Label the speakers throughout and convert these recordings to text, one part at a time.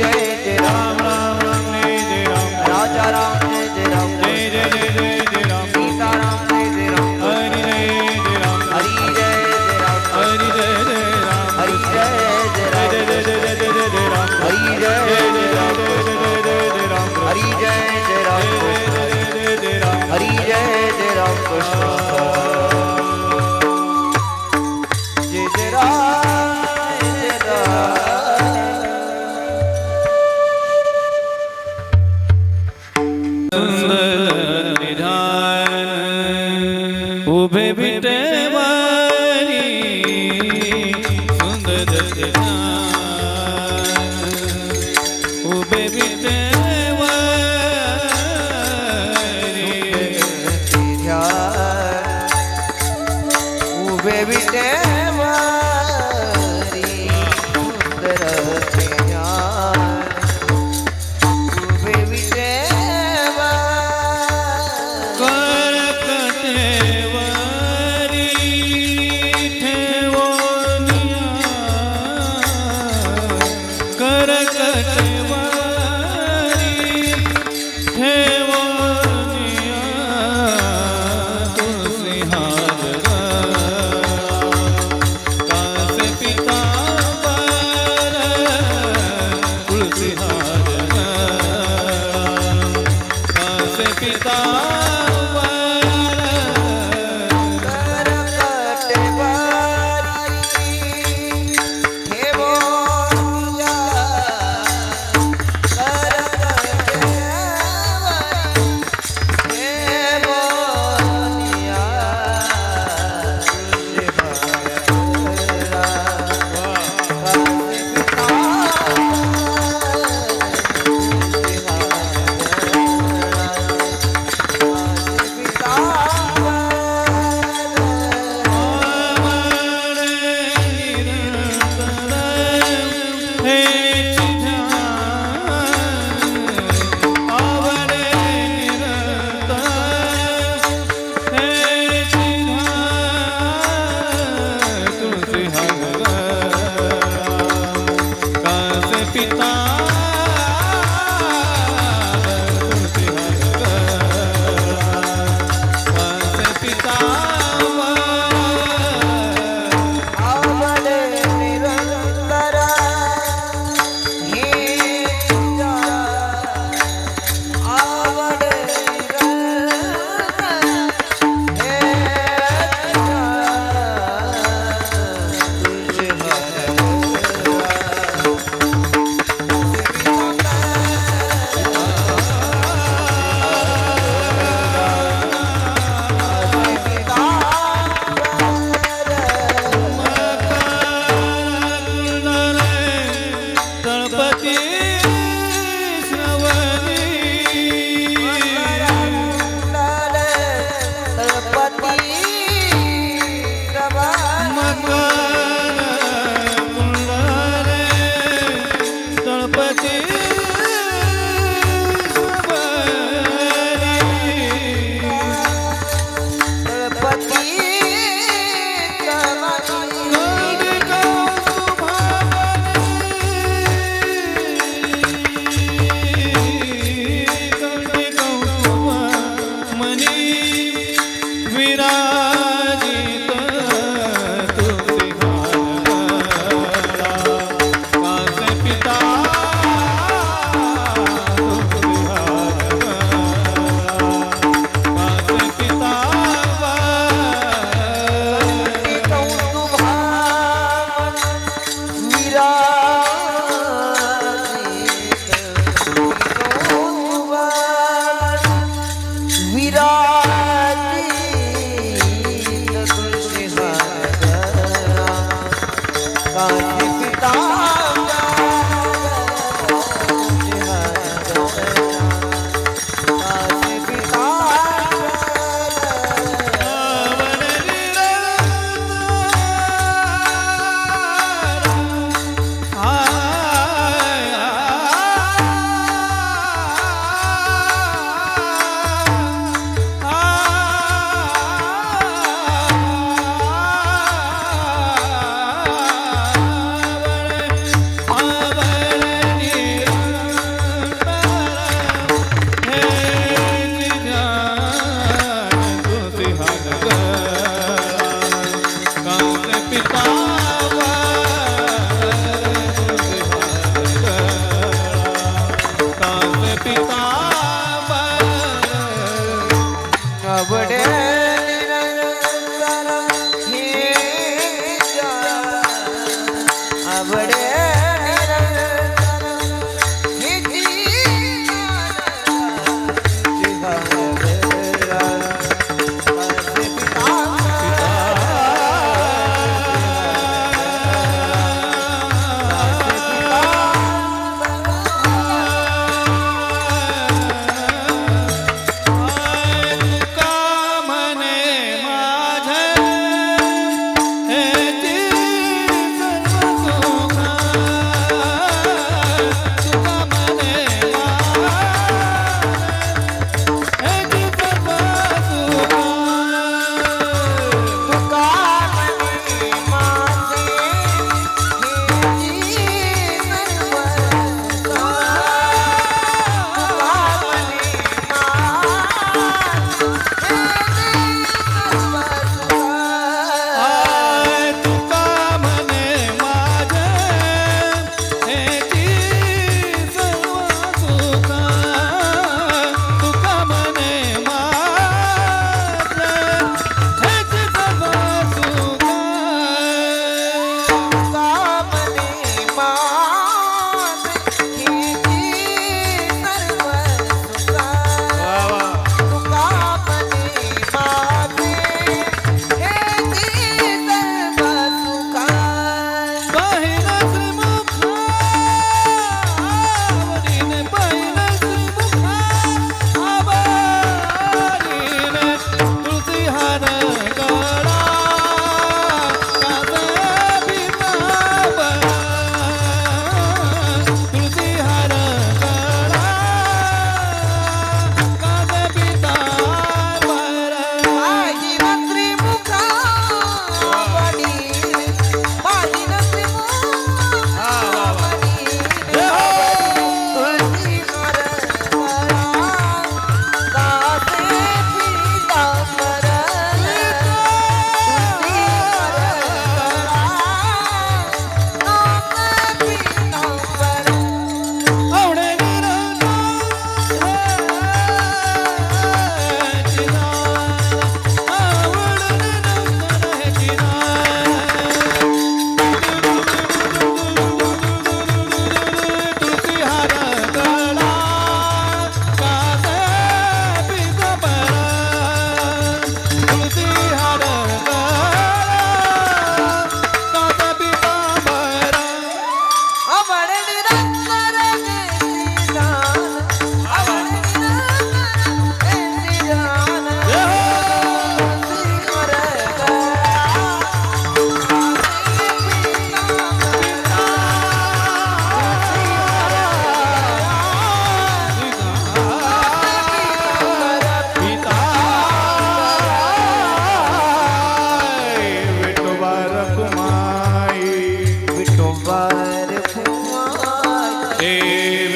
Speaker 1: जय जय राम राम राम जय जय राम राजा राम जय जय राम जय जय जय जय जय राम सीता राम जय जय राम हरि जय जय राम हरि जय जय राम हरि जय जय राम हरि जय जय राम हरि जय जय राम हरि जय जय राम हरि जय जय राम कृष्ण जय जय राम जय राम
Speaker 2: उभे विटेवारी सुंदर उभे विटेवारी
Speaker 1: उभे विटेवारी सुंदर उभे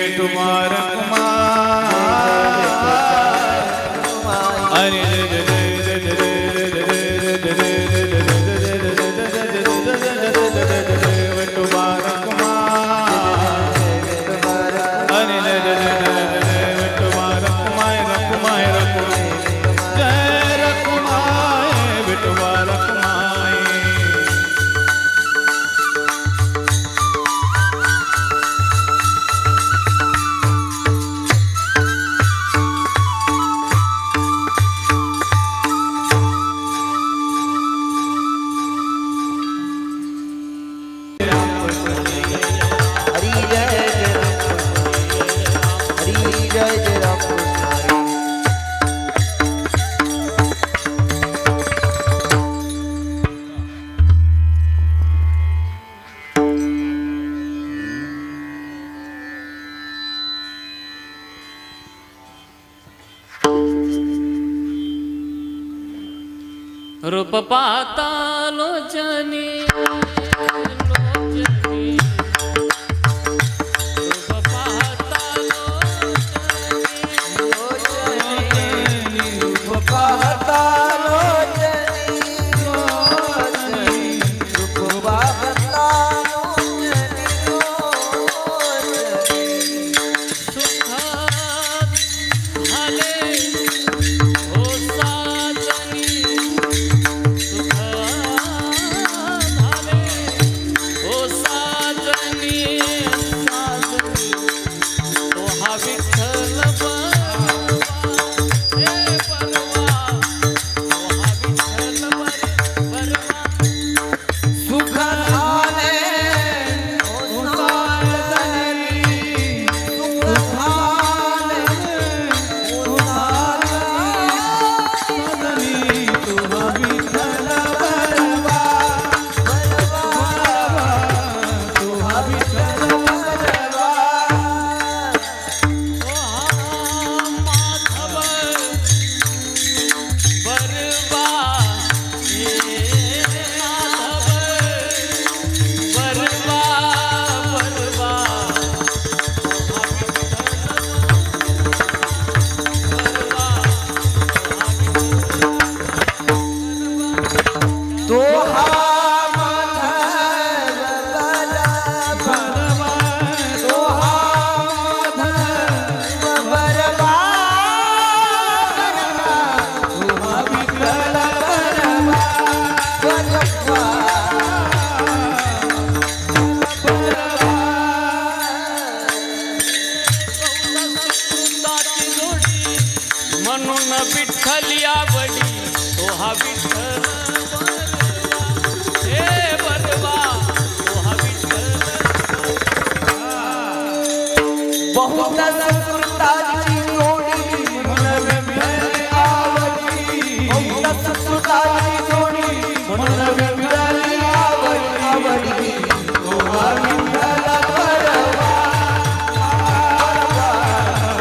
Speaker 2: विठुमार कुमार हरी विठुमार कुमार हरी विठुमार कुमार कुमार जय रकुमाय विठुमार कुमाय
Speaker 1: हरी जय जय राम कृष्ण
Speaker 2: रूप पाहता लोचनी रूप पाहता लोचनी
Speaker 1: रूप पाहता लोचनी रूप पाहता लोचनी
Speaker 2: सुख झाले ओ साजनी सुख झाले ओ साजनी साजनी तो हा विठ्ठल बरवा हे बरवा तो हा विठ्ठल बरवा
Speaker 1: सुख झाले ओ साजनी सुख झाले ओ साजनी
Speaker 2: तुहा विठ्ठल बरवा तुहा विठ्ठल
Speaker 1: बरवा
Speaker 2: माधव बरवा हे माधव बरवा बरवा
Speaker 1: तो हा माधव बरवा तो हा माधव बरवा तो हा विठ्ठल बरवा
Speaker 2: सुकृताची जोडी म्हणून विठ्ठल आवडी तो हा विठ्ठल बरवा हे बरवा तो हा विठ्ठल
Speaker 1: बहुत सुकृताची जोडी म्हणून विठ्ठल आवडी बहुत सुकृताची जोडी म्हणून विठ्ठल आवडी तो हा विठ्ठल बरवा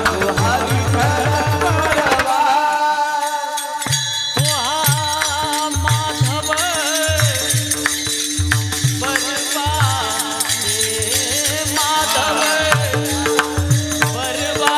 Speaker 1: तो हा विठ्ठल बरवा
Speaker 2: तो हा माधव बरवा हे माधव बरवा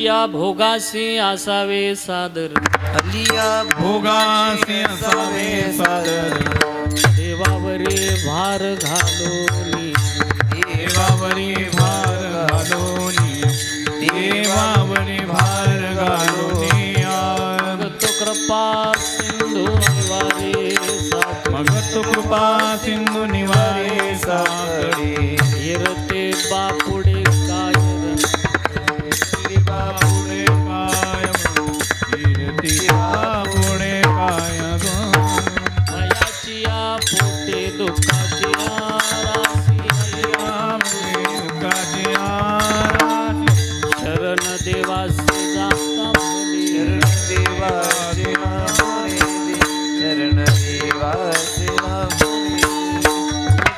Speaker 2: हलिया भोगासी असावे सादर
Speaker 1: हलिया
Speaker 3: भोगासी असावे सादर
Speaker 2: देवावरी भार घालोनी
Speaker 3: देवावरी भार घालोनी देवावरी भार घालोनी
Speaker 2: तो कृपा सिंधू निवारे सादर
Speaker 3: मग तो कृपा सिंधू निवारे सादरे
Speaker 2: हिरते बापुडे काय
Speaker 3: बापुडे काय कीर्ती बापुडे काय ग
Speaker 2: मयाची या पोटे दुःखाची राशी शरण देवासी जाता भली
Speaker 1: देवाचे शरण देवाचे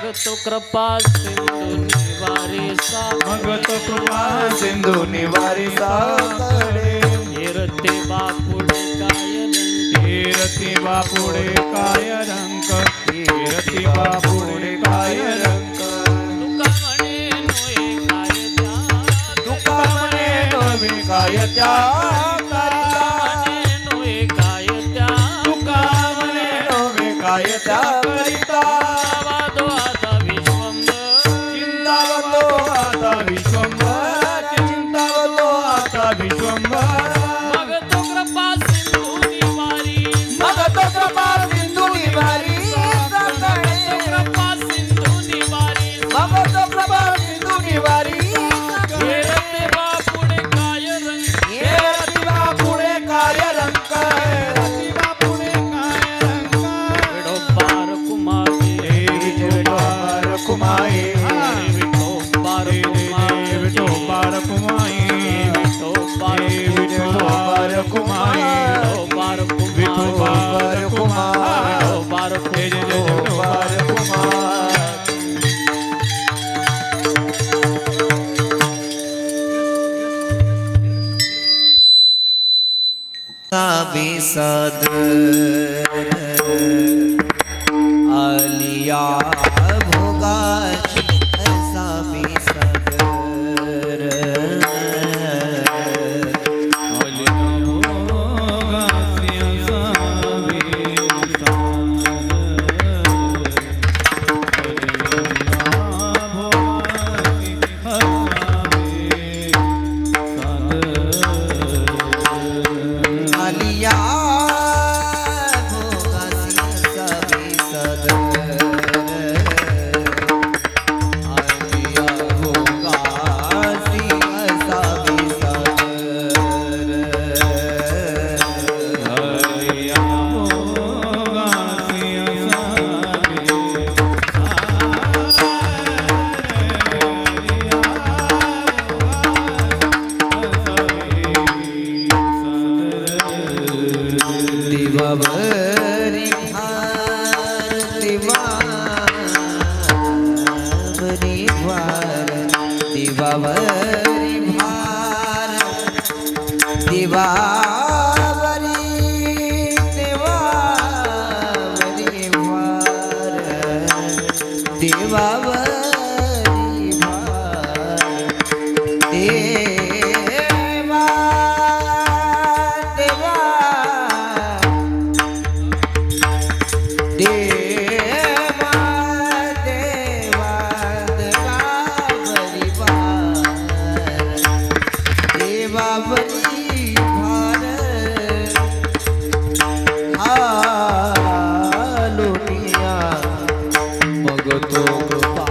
Speaker 2: मग तो कृपा सिंधू निवारे
Speaker 3: मग
Speaker 2: सादर
Speaker 3: तो कृपा
Speaker 1: सिंधू निवारी सादरे
Speaker 2: हिरते बापुडे काय
Speaker 3: कीर्ती बापुडे काय रंक कीर्ती बापुडे काय रंक
Speaker 2: तुका म्हणे नोए काय त्या
Speaker 1: तुका म्हणे नवे काय त्या
Speaker 2: म्हणे नोए काय त्या
Speaker 1: तुका म्हणे नवे काय त्या करिता
Speaker 2: वादो आता विश्वंभर
Speaker 1: चिंतावतो आता विश्वंभर चिंतावतो आता विश्वंभर
Speaker 2: मग तो कृपा सिंधू निवारी
Speaker 1: मग तो कृपा सिंधू निवारी सादरे
Speaker 2: कृपा सिंधू निवारी
Speaker 1: मग तो कृपा सिंधू निवारी
Speaker 2: हेरते बापुडे काय रंग
Speaker 1: हे रतिबा पुढे काय रंक
Speaker 3: पुढे काय रंक
Speaker 2: विठोबार कुमारी
Speaker 1: विठोबार कुमाई
Speaker 2: विठोबार कुमारी
Speaker 3: विठोबार कुमाई
Speaker 2: विठोबार
Speaker 1: विठोबार कुमाई
Speaker 2: विठोबार
Speaker 1: विठोबार कुमार
Speaker 2: विठोबार
Speaker 1: विठोबार कुमार साबी सादर आलिया भोगाची साबी सादर आलिया भोगासी साबी सादर आलिया भोगासी साबी सादर दिवावरी भार दिवावरी भार दिवावरी भार दिवावरी दिवावरी भार दिवावरी भार देवा देवा देवा देवा देवावरी भार देवावरी भार हालोनिया मग तो कृपा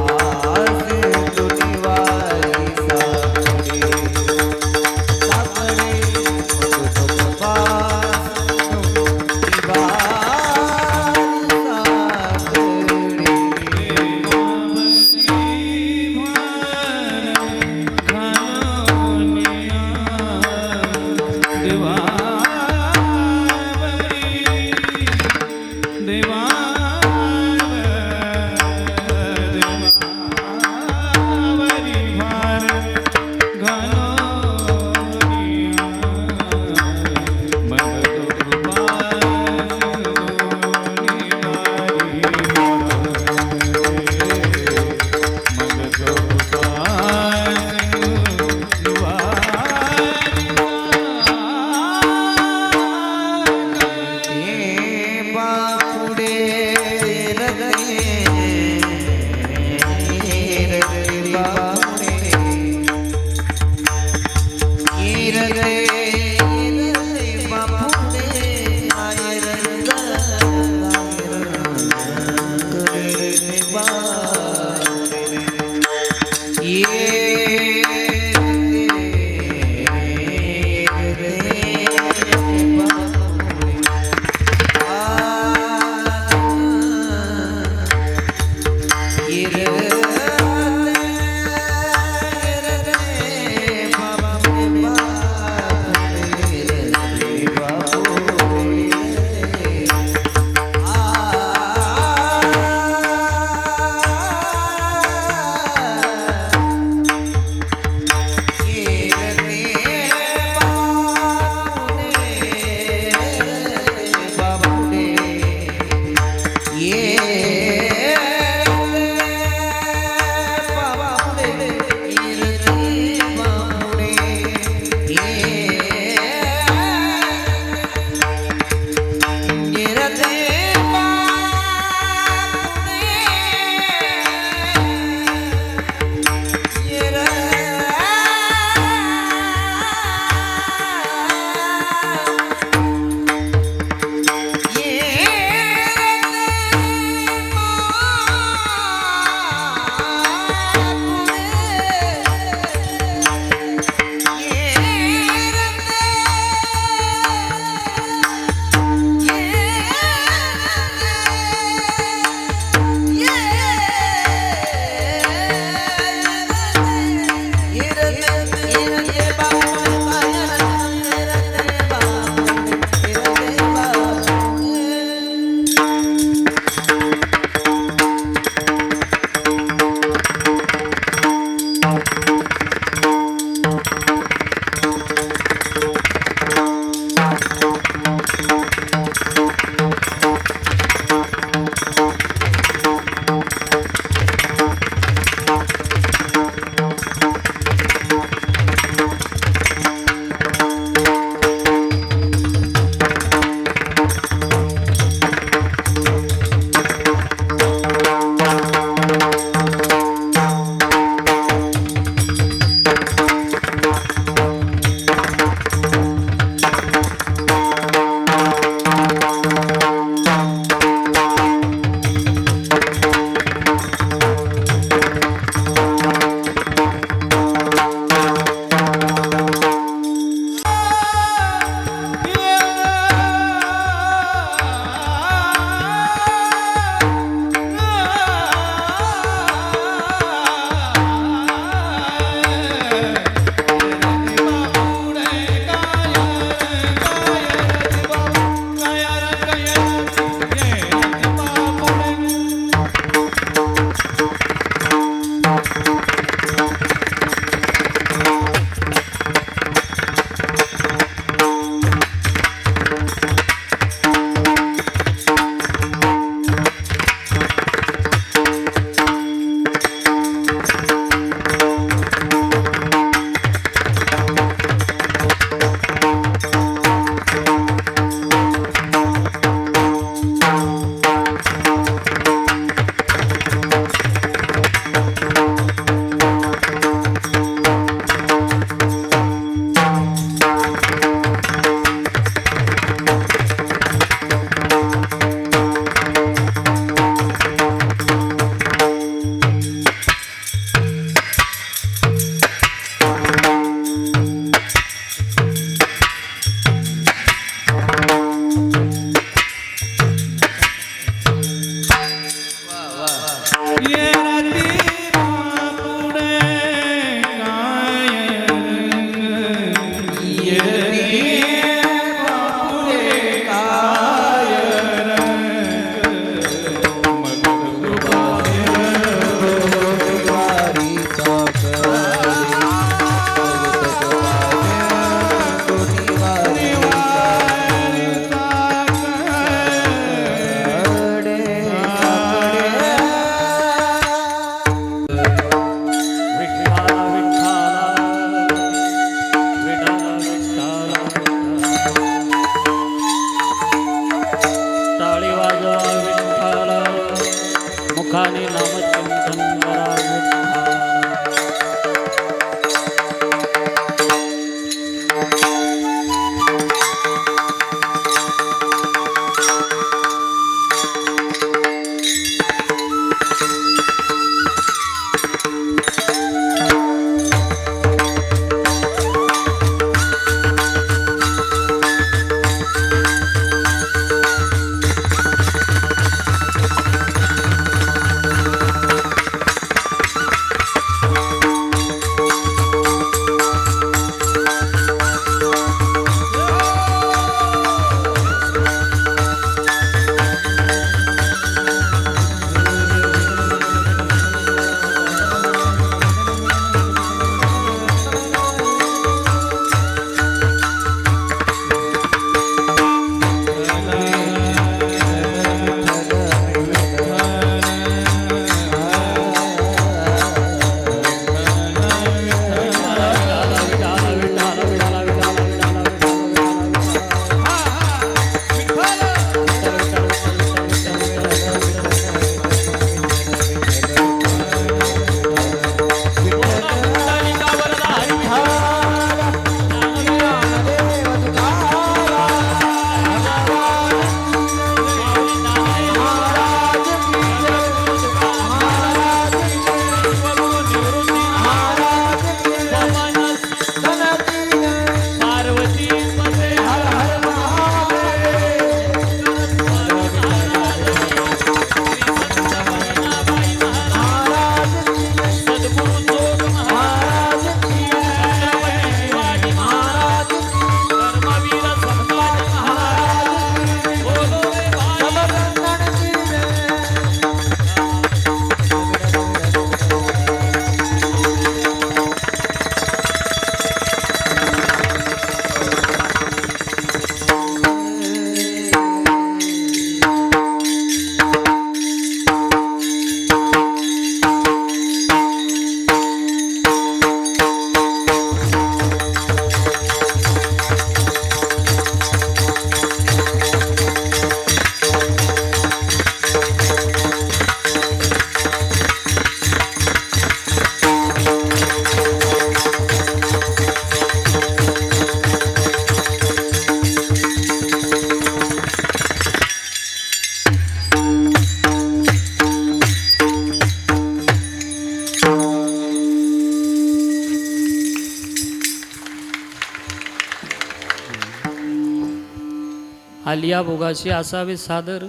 Speaker 2: आलिया भोगाशी असावे सादर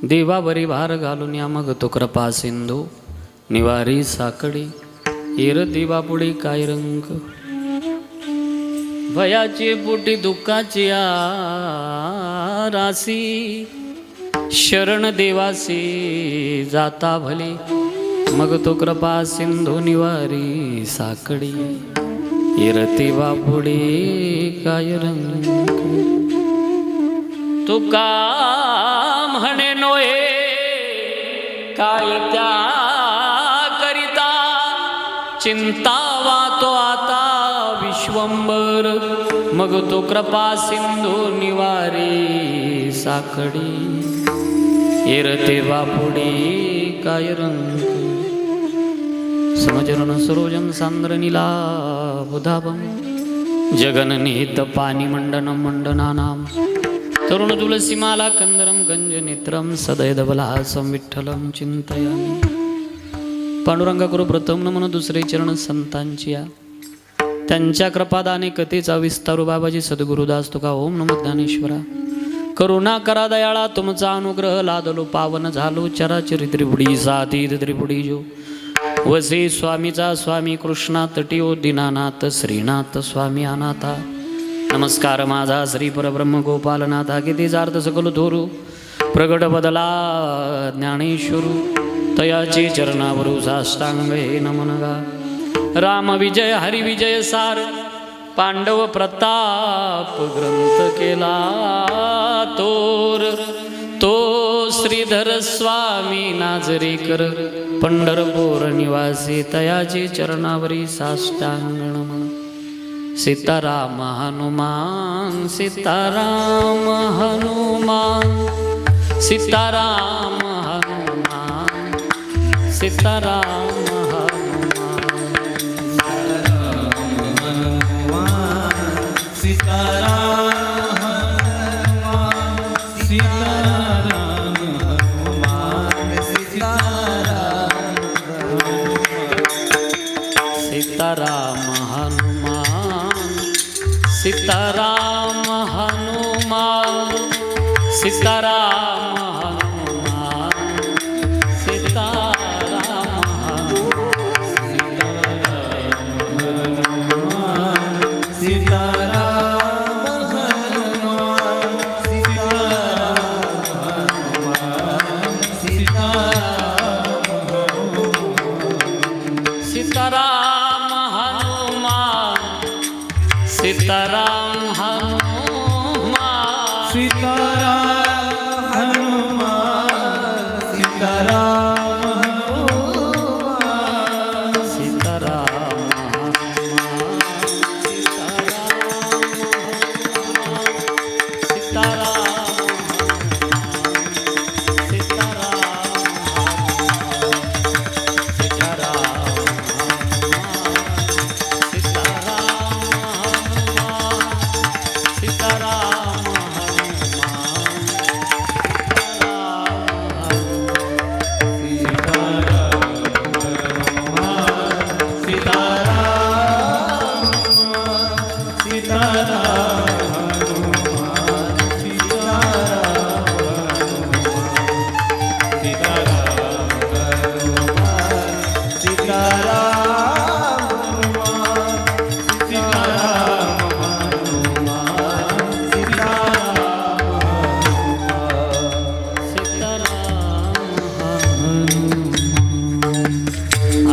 Speaker 2: देवावरी भार घालून या मग तो कृपा सिंधू निवारी साकडी येर देवा पुढे काय रंग भयाची पोटी दुःखाची रासी शरण देवासी जाता भले मग तो कृपा सिंधू निवारी साकडी येरती बापुडे काय रंग तुका म्हणे नोहे काय त्या करिता चिंता वातो आता विश्वंबर मग तो कृपा सिंधू निवारी साकडी येरते बापुडे काय रंग समजन सरोजम सांद्र नीलाभुधाभम जगननिहित पाणी मंडनं मंडनानां तरुण तुलसीमाला कंदरं गंज नेत्रं सदैधबलासं विठ्ठलं चिंतयामि पांडुरंग करू प्रथम नमन दुसरे चरण संतांची या त्यांच्या कृपादाने कथेचा विस्तारू बाबाजी सद्गुरुदास तुका ओम नमो ज्ञानेश्वरा करुणा करा दयाळा तुमचा अनुग्रह लादलो पावन झालो चराचरी त्रिपुडी सातीत त्रिपुडी जो वसे स्वामीचा स्वामी कृष्णा तटिओ दीनानाथ श्रीनाथ स्वामी अनाथा नमस्कार माझा श्री परब्रह्म गोपालनाथा किती जार्थ सकल थोरू प्रगट बदला ज्ञानेश्वरू तयाचे चरणावरू साष्टांग हे नमनगा राम विजय हरि विजय सार पांडव प्रताप ग्रंथ केला तोर तो श्रीधर स्वामी नाजरेकर पंढरपूर निवासी तयाचे चरणावरी साष्टांग नमन सीताराम हनुमान सीताराम हनुमान सीताराम हनुमान सीताराम सीताराम हनुमान सीताराम हनुमान सीताराम हनुमान सीताराम सीताराम हनुमान सीताराम हनुमान
Speaker 3: सीताराम हनुमान सीताराम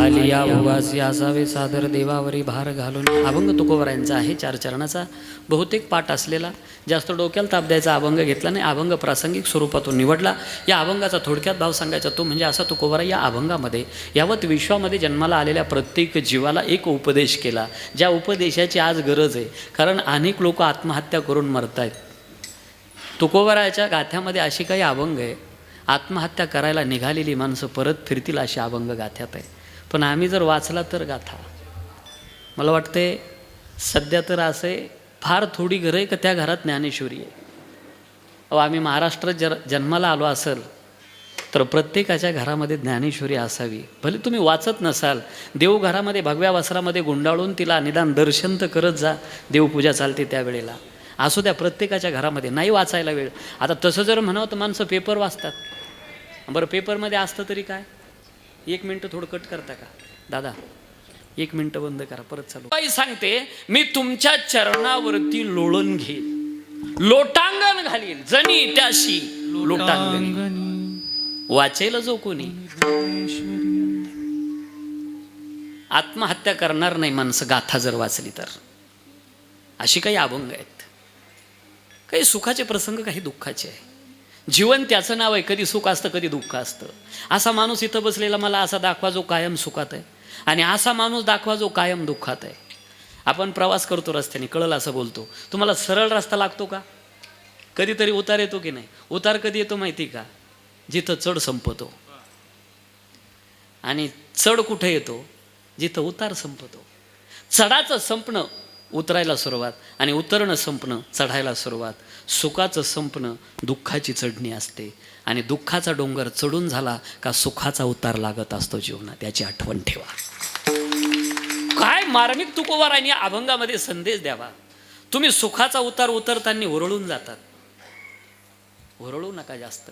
Speaker 2: आलिया भोगासी असावे सादर देवावरी भार घालून अभंग तुकोबरायांचा आहे 4 चरणाचा बहुतेक पाठ असलेला जास्त डोक्याला ताप द्यायचा अभंग घेतला नाही अभंग प्रासंगिक स्वरूपातून निवडला या अभंगाचा थोडक्यात भाव सांगायचा तो म्हणजे असा तुकोबरा या अभंगामध्ये यावत विश्वामध्ये जन्माला आलेल्या प्रत्येक जीवाला एक उपदेश केला ज्या उपदेशाची आज गरज आहे कारण अनेक लोक आत्महत्या करून मरत आहेत तुकोबराच्या गाथ्यामध्ये अशी काही अभंग आहे आत्महत्या करायला निघालेली माणसं परत फिरतील अशी अभंग गाथ्यात आहे पण आम्ही जर वाचला तर गाथा मला वाटते सध्या तर असे फार थोडी घरं आहे का त्या घरात ज्ञानेश्वरी आहे आम्ही महाराष्ट्रात जन्माला आलो असेल तर प्रत्येकाच्या घरामध्ये ज्ञानेश्वरी असावी भले तुम्ही वाचत नसाल देवघरामध्ये भगव्या वस्त्रामध्ये गुंडाळून तिला निदान दर्शन तर करत जा देवपूजा चालते त्यावेळेला असू द्या, प्रत्येकाच्या घरामध्ये नाही वाचायला वेळ. आता तसं जर म्हणावं तर माणसं पेपर वाचतात. बरं, पेपरमध्ये असतं तरी काय, 1 मिनटं थोडं कट करता का दादा? 1 मिनटं बंद करा, परत चालू. बाई सांगते, मी तुमच्या चरणावरती लोळण घेईल, लोटांगण घालील, जनी त्याशी लोटांगण. वाचेल जो कोणी आत्महत्या करणार नाही माणसं गाथा जर वाचली तर. अशी काही अभंग आहेत. काही सुखाचे प्रसंग, काही दुःखाचे आहे. जीवन त्याचं नाव आहे, कधी सुख असतं कधी दुःख असतं. असा माणूस इथं बसलेला मला असा दाखवा जो कायम सुखात आहे, आणि असा माणूस दाखवा जो कायम दुःखात आहे. आपण प्रवास करतो रस्त्याने, कळलं असं बोलतो. तुम्हाला सरळ रस्ता लागतो का? कधीतरी उतार येतो की नाही? उतार कधी येतो माहिती का? जिथं चढ संपतो. आणि चढ कुठे येतो? जिथं उतार संपतो. चढाचं संपणं उतरायला सुरुवात, आणि उतरणं संपणं चढायला सुरुवात. सुखाचं संपणं दुःखाची चढणी असते, आणि दुःखाचा डोंगर चढून झाला का सुखाचा उतार लागत असतो जीवनात. याची आठवण ठेवा. काय मार्मिक तुकोबारांनी अभंगामध्ये संदेश द्यावा. तुम्ही सुखाचा उतार उतरताना ओरळून जातात, ओरळू नका जास्त.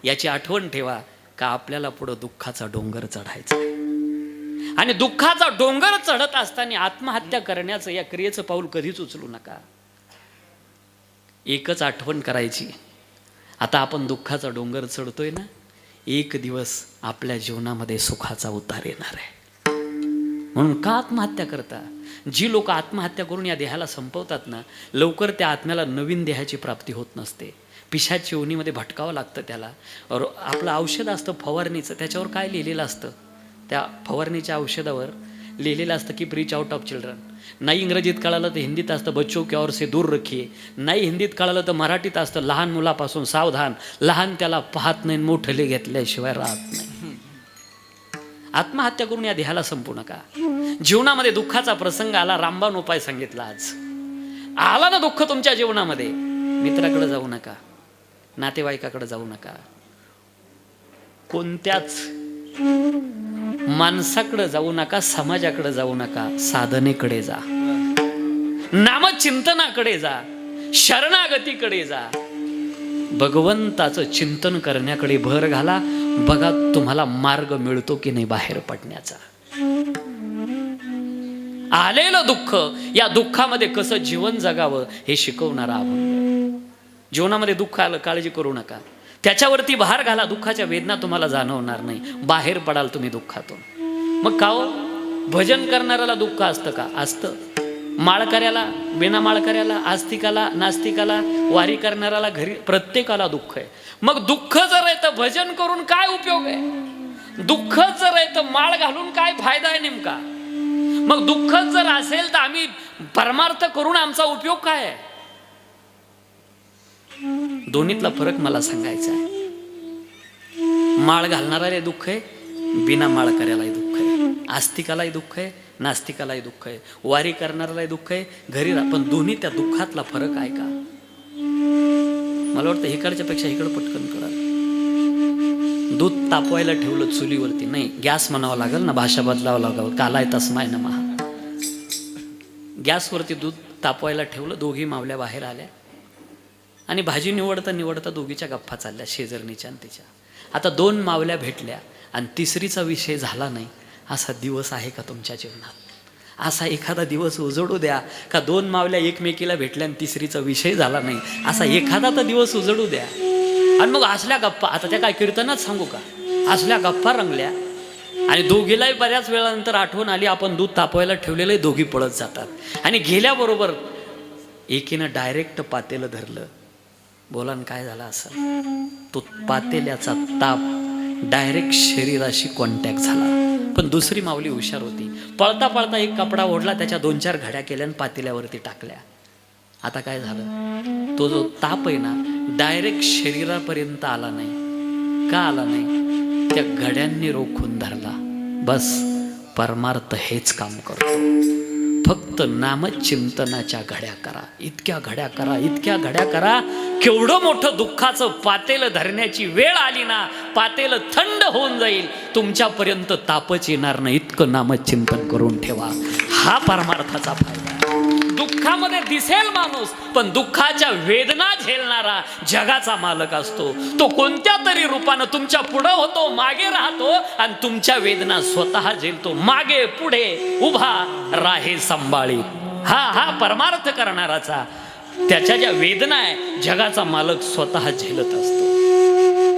Speaker 2: याची आठवण ठेवा का आपल्याला पुढं दुःखाचा डोंगर चढायचा आहे. आणि दुःखाचा डोंगर चढत असताना आत्महत्या करण्याचं या क्रियेचं पाऊल कधीच उचलू नका. एकच आठवण करायची, आता आपण दुःखाचा डोंगर चढतोय ना, एक दिवस आपल्या जीवनामध्ये सुखाचा उतार येणार आहे. म्हणून का आत्महत्या करता? जी लोक आत्महत्या करून या देहाला संपवतात ना, लवकर त्या आत्म्याला नवीन देहाची प्राप्ती होत नसते. पिशाची योनीमध्ये भटकावं लागतं त्याला. आपलं औषध असतं फवारणीचं, त्याच्यावर काय लिहिलेलं असतं? त्या फवारणीच्या औषधावर लिहिलेलं असतं की ब्रीच आउट ऑफ चिल्ड्रन. नाही इंग्रजीत कळालं तर हिंदीत असतं बच्चों की ओर से दूर रखिये. नाही हिंदीत कळालं तर मराठीत असतं लहान मुलापासून सावधान. लहान त्याला पाहत नाही, मोठले घेतल्याशिवाय राहत नाही. आत्महत्या करून या देहाला संपू नका. जीवनामध्ये दुःखाचा प्रसंग आला, रामबाण उपाय सांगितला आज. आला ना दुःख तुमच्या जीवनामध्ये, मित्राकडे जाऊ नका, नातेवाईकाकडे जाऊ नका, कोणत्याच माणसाकडे जाऊ नका, समाजाकडे जाऊ नका, साधनेकडे जा, नामचिंतनाकडे जा, शरणागतीकडे जा, भगवंताचं चिंतन करण्याकडे भर घाला. बघा तुम्हाला मार्ग मिळतो की नाही बाहेर पडण्याचा. आलेलं दुःख, या दुःखामध्ये कसं जीवन जगावं हे शिकवणारा अभंग. जीवनामध्ये दुःख आलं, काळजी करू नका, त्याच्यावरती भार घाला. दुःखाच्या वेदना तुम्हाला जाणवणार नाही, बाहेर पडाल तुम्ही दुःखातून. मग का हो, भजन करणाऱ्याला दुःख असतं का? असतं. माळकऱ्याला, बिना माळकऱ्याला, आस्तिकाला, नास्तिकाला, वारी करणाऱ्याला, घरी प्रत्येकाला दुःख आहे. मग दुःख जर आहे तर भजन करून काय उपयोग आहे? दुःख जर आहे तर माळ घालून काय फायदा आहे नेमका? मग दुःख जर असेल तर आम्ही परमार्थ करून आमचा उपयोग काय आहे? दोन्हीतला फरक मला सांगायचा आहे. माळ घालणाऱ्याला दुःख आहे, बिना माळ करायलाही दुःख आहे, आस्तिकालाही दुःख आहे, नास्तिकालाही दुःख आहे, वारी करणाऱ्यालाही दुःख आहे, घरी. पण दोन्ही त्या दुःखातला फरक आहे का? मला वाटतं इकडच्या पेक्षा इकडं पटकन कळाल. दूध तापवायला ठेवलं चुलीवरती, नाही गॅस म्हणावं लागेल ना, भाषा बदलावं लागेल. कालाय तस्माय नमः. गॅसवरती दूध तापवायला ठेवलं, दोघी मावल्या बाहेर आल्या आणि भाजी निवडता निवडता दोघीच्या गप्पा चालल्या, शेजारणीच्या आणि तिच्या. आता 2 मावल्या भेटल्या आणि तिसरीचा विषय झाला नाही. असा दिवस आहे का तुमच्या जीवनात? असा एखादा दिवस उजडू द्या का 2 मावल्या एकमेकीला भेटल्या आणि तिसरीचा विषय झाला नाही. असा एखादा तर दिवस उजडू द्या. आणि मग असल्या गप्पा, आता त्या काय कीर्तनात सांगू का, असल्या गप्पा रंगल्या आणि दोघीलाही बऱ्याच वेळानंतर आठवण आली, आपण दूध तापवायला ठेवलेलं, दोघी पळत जातात आणि गेल्याबरोबर एकीनं डायरेक्ट पातेलं धरलं. बोला ना काय झालं असं? तो पातेल्याचा ताप डायरेक्ट शरीराशी कॉन्टॅक्ट झाला. पण दुसरी माऊली हुशार होती, पळता पळता एक कपडा ओढला, त्याच्या 2-4 घड्या केल्या आणि पातेल्यावरती टाकल्या. आता काय झालं? तो जो ताप आहे ना डायरेक्ट शरीरापर्यंत आला नाही. का आला नाही? त्या घड्यांनी रोखून धरला. बस परमार्थ हेच काम करतो. फक्त नामचिंतनाच्या घड्या करा, इतक्या घड्या करा, इतक्या घड्या करा. केवढं मोठं दुःखाचं पातेलं धरण्याची वेळ आली ना, पातेलं थंड होऊन जाईल, तुमच्यापर्यंत तापच येणार नाही. इतकं नामचिंतन करून ठेवा, हा परमार्थाचा फायदा. दुःखामध्ये दिसेल माणूस, पण दुःखाच्या वेदना झेलणारा जगाचा मालक असतो. तो कोणत्या तरी रूपानं तुमच्या पुढं होतो, मागे राहतो आणि तुमच्या वेदना स्वतः झेलतो. मागे पुढे उभा राहे संभाळी. हा परमार्थ करणाराचा, त्याच्या ज्या वेदना आहे जगाचा मालक स्वतः झेलत असतो.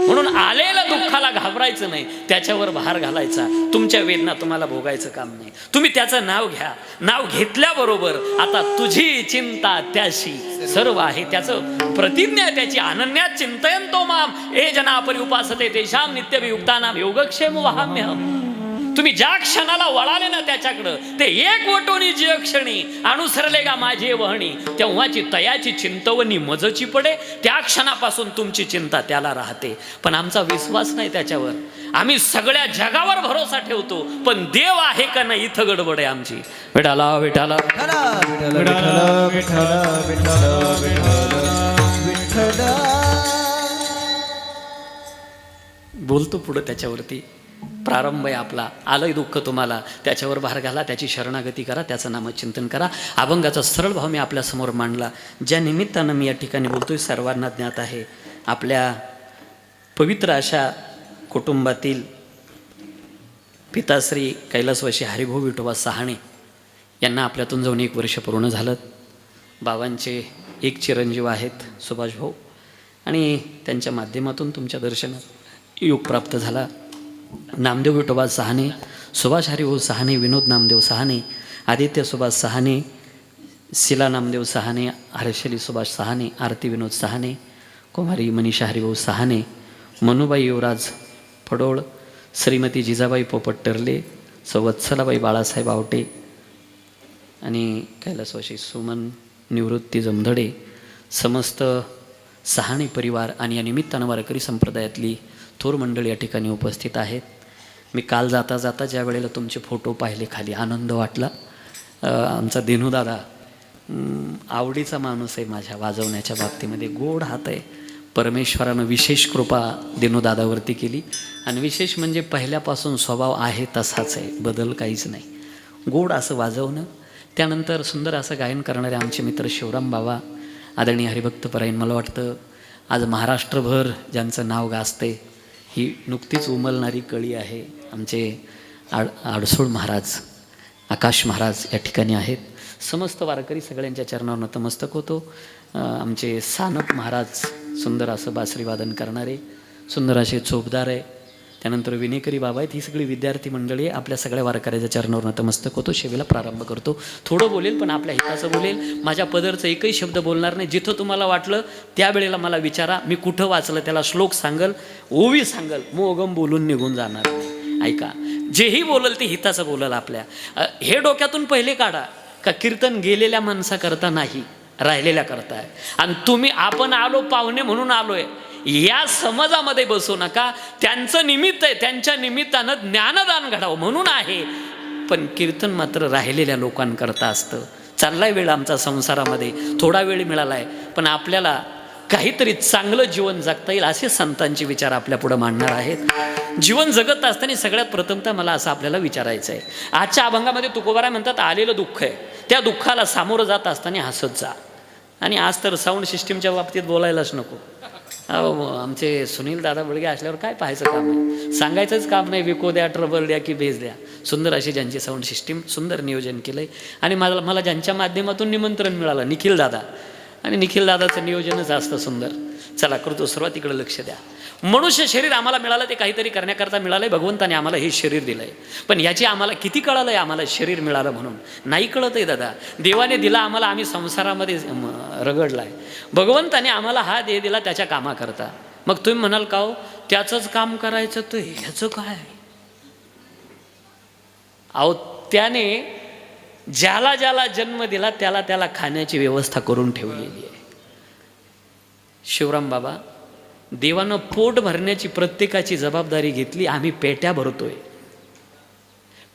Speaker 2: म्हणून आलेल्या दुःखाला घाबरायचं नाही, त्याच्यावर भार घालायचा. तुमच्या वेदना तुम्हाला भोगायचं काम नाही. तुम्ही त्याचं नाव घ्या. नाव घेतल्याबरोबर आता तुझी चिंता त्याशी सर्व आहे. त्याचं प्रतिज्ञा आहे त्याची. अनन्यात चिंतयन्तो माम ये जना परि उपासते तेषां नित्यवियुक्तानां योगक्षेम वहाम्यहम्. तुम्ही ज्या क्षणाला वळाले ना त्याच्याकडं, ते एक वटोनी जे क्षणी अनुसरले गा माझे वहणी, तेव्हाची तयाची चिंतवणी मजची पडे. त्या क्षणापासून तुमची चिंता त्याला राहते. पण आमचा विश्वास नाही त्याच्यावर. आम्ही सगळ्या जगावर भरोसा ठेवतो, पण देव आहे का नाही इथं गडबड आहे आमची. विठाला विठाला
Speaker 1: विठ्ठल विठ्ठल विठ्ठल विठ्ठल विठ्ठल विठ्ठल.
Speaker 2: बोलतो पुढं त्याच्यावरती. प्रारंभ आहे आपला. आलंय दुःख तुम्हाला, त्याच्यावर भार घाला, त्याची शरणागती करा, त्याचं नामचिंतन करा. अभंगाचा सरळ भाव मी आपल्यासमोर मांडला. ज्या निमित्तानं मी या ठिकाणी बोलतोय सर्वांना ज्ञात आहे. आपल्या पवित्र अशा कुटुंबातील पिताश्री कैलासवासी हरिभाऊ विठोबा सहाणे यांना आपल्यातून जाऊन 1 वर्ष पूर्ण झालं. बाबांचे एक चिरंजीव आहेत सुभाष भाऊ, आणि त्यांच्या माध्यमातून तुमच्या दर्शनात योग प्राप्त झाला. नामदेव विठोबा सहाने, सुभाष हरिभाऊ सहाने, विनोद नामदेव सहाने, आदित्य सुभाष सहाने, शिला नामदेव सहाने, हर्षली सुभाष सहाने, आरती विनोद सहाने, कुमारी मनीषा हरिभाऊ सहाने, मनुबाई युवराज फडोळ, श्रीमती जिजाबाई पोपट टर्ले, सवत्सलाबाई बाळासाहेब आवटे आणि कैलासवासी सुमन निवृत्ती जमधडे, समस्त सहाणे परिवार आणि या निमित्तानं वारकरी संप्रदायातली थोर मंडळी या ठिकाणी उपस्थित आहेत. मी काल जाता जाता ज्या वेळेला तुमचे फोटो पाहिले खाली आनंद वाटला. आमचा दिनूदादा आवडीचा माणूस आहे माझ्या वाजवण्याच्या बाबतीमध्ये. गोड हात आहे. परमेश्वरानं विशेष कृपा दिनूदादावरती केली, आणि विशेष म्हणजे पहिल्यापासून स्वभाव आहे तसाच आहे, बदल काहीच नाही. गोड असं वाजवणं. त्यानंतर सुंदर असं गायन करणारे आमचे मित्र शिवराम बाबा, आदरणीय हरिभक्तपरायण. मला वाटतं आज महाराष्ट्रभर ज्यांचं नाव गाजते, ही नुकतीच उमलणारी कळी आहे. आमचे आडसोळ महाराज, आकाश महाराज या ठिकाणी आहेत. समस्त वारकरी सगळ्यांच्या चरणावर नतमस्तक होतो. आमचे सानप महाराज सुंदर असं बासरी वादन करणारे, सुंदर असे चोपदार आहे. त्यानंतर विनेकरी बाबा आहेत. ही सगळी विद्यार्थी मंडळी आहे. आपल्या सगळ्या वारकऱ्याच्या चरणावर नतमस्तक होतो. शेवेला प्रारंभ करतो. थोडं बोलेल पण आपल्या हिताचं बोलेल. माझ्या पदरचं एकही शब्द बोलणार नाही. जिथं तुम्हाला वाटलं त्यावेळेला मला विचारा. मी कुठं वाचलं त्याला श्लोक सांगल, ओवी सांगल, मोगम बोलून निघून जाणार नाही. ऐका, जेही बोलल ते हिताचं बोलल आपल्या. हे डोक्यातून पहिले काढा का कीर्तन गेलेल्या माणसाकरता नाही, राहिलेल्या करताय. आणि तुम्ही आपण आलो पाहुणे म्हणून आलोय या समजामध्ये बसू नका. त्यांचं निमित्त आहे, त्यांच्या निमित्तानं ज्ञानदान घडावं म्हणून आहे. पण कीर्तन मात्र राहिलेल्या लोकांकरता असतं. चाललाय वेळ आमचा संसारामध्ये, थोडा वेळ मिळालाय, पण आपल्याला काहीतरी चांगलं जीवन जगता येईल असे संतांचे विचार आपल्या पुढे मांडणार आहेत. जीवन जगत असताना सगळ्यात प्रथमतः मला असं आपल्याला विचारायचं आहे. आजच्या अभंगामध्ये तुकोबाराय म्हणतात आलेलं दुःख आहे, त्या दुःखाला सामोरं जात असताना हसत जा. आणि आज तर साऊंड सिस्टीमच्या बाबतीत बोलायलाच नको. आमचे सुनील दादा बळगे असल्यावर काय पाहायचं काम आहे, सांगायचंच काम नाही. विको द्या, ट्रबल द्या की बेस द्या. सुंदर अशी ज्यांची साऊंड सिस्टीम, सुंदर नियोजन केलं आहे. आणि मला ज्यांच्या माध्यमातून निमंत्रण मिळालं, निखिल दादा, आणि निखिल दादाचं नियोजनच असतं सुंदर. चला करतो सुरुवात, इकडे लक्ष द्या. मनुष्य शरीर आम्हाला मिळालं ते काहीतरी करण्याकरता मिळालं आहे. भगवंताने आम्हाला हे शरीर दिलं आहे, पण याची आम्हाला किती कळालं आहे आम्हाला शरीर मिळालं म्हणून? नाही कळत आहे दादा. देवाने दिला आम्हाला, आम्ही संसारामध्ये रगडला आहे. भगवंताने आम्हाला हा देह दिला त्याच्या कामाकरता. मग तुम्ही म्हणाल का हो त्याचंच काम करायचं तर ह्याचं काय? अहो त्याने ज्याला ज्याला जन्म दिला त्याला त्याला खाण्याची व्यवस्था करून ठेवलेली आहे. शिवराम बाबा, देवानं पोट भरण्याची प्रत्येकाची जबाबदारी घेतली. आम्ही पेट्या भरतोय.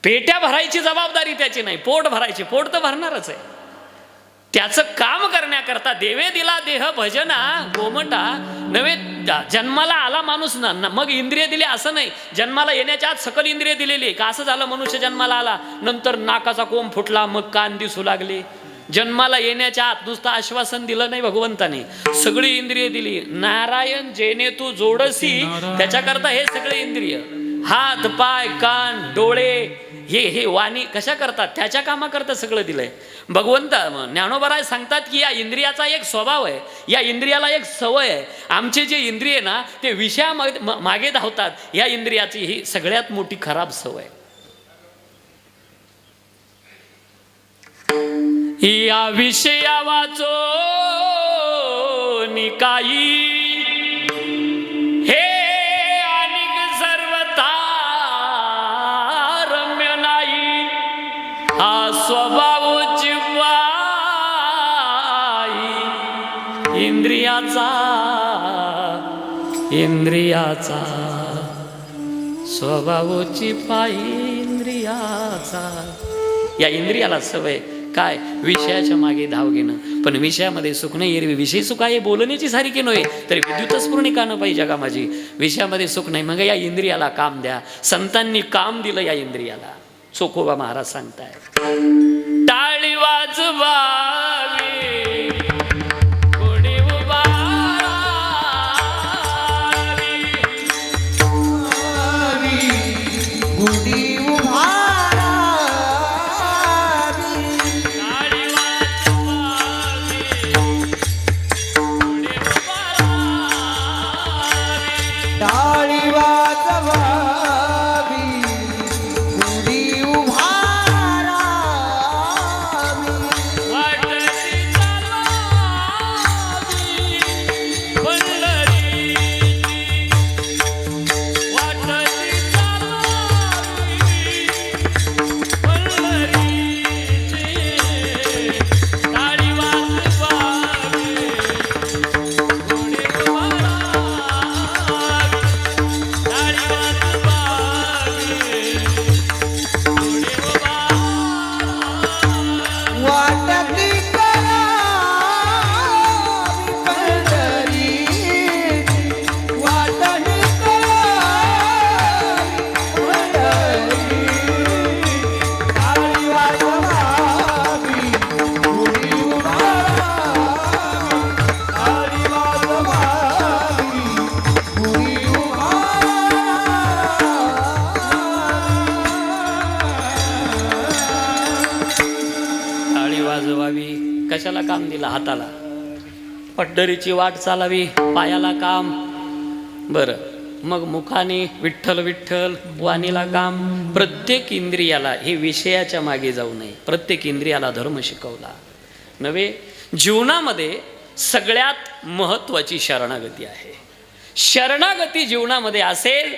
Speaker 2: पेट्या भरायची जबाबदारी त्याची नाही, पोट भरायची. पोट तर भरणारच आहे. त्याचं काम करण्याकरता देवे दिला देह भजना गोमटा नव्हे. जन्माला आला माणूस ना, मग इंद्रिय दिली असं नाही. जन्माला येण्याच्या आत सकल इंद्रिय दिलेली. का असं झालं मनुष्य जन्माला आला, नंतर नाकाचा कोंब फुटला, मग कान दिसू लागले. जन्माला येण्याच्या आत नुसतं आश्वासन दिलं नाही भगवंताने, सगळी इंद्रिय दिली. नारायण जेने तू जोडसी, त्याच्याकरता हे सगळे इंद्रिय, हात पाय कान डोळे हे वाणी कशा करतात, त्याच्या कामाकरता सगळं दिलंय. भगवंत ज्ञानोबराय सांगतात की या इंद्रियाचा एक स्वभाव आहे, या इंद्रियाला एक सवय आहे. आमचे जे इंद्रिय ना ते विषयामध्ये मागे धावतात, या इंद्रियाची ही सगळ्यात मोठी खराब सवय. या विषया वाचो निकाई हे अनिक सर्वथा रम्य नाही, हा स्वभाव चिवाई इंद्रियाचा स्वभावची पायी इंद्रियाचा. या इंद्रियाला सवय काय, विषयाच्या मागे धाव घेणं. पण विषयामध्ये सुख नाही, एरवी विषय सुख आहे बोलण्याची सारखी नव्हे तरी विद्युतच पूर्ण का न पाहिजे का माझी. विषयामध्ये सुख नाही, मग या इंद्रियाला काम द्या. संतांनी काम दिलं या इंद्रियाला. चोखोबा महाराज सांगताय, टाळी वाजवावी कोणी उभारावी,
Speaker 1: गुढी
Speaker 2: कशाला काम दिलं, हाताला. पड्डरीची वाट चालावी, पायाला काम. बरं, मग मुखाने विठ्ठल विठ्ठल, वाणीला काम. प्रत्येक इंद्रियाला हे विषयाच्या मागे जाऊ नये. प्रत्येक इंद्रियाला धर्म शिकवला नव्हे. जीवनामध्ये सगळ्यात महत्वाची शरणागती आहे. शरणागती जीवनामध्ये असेल,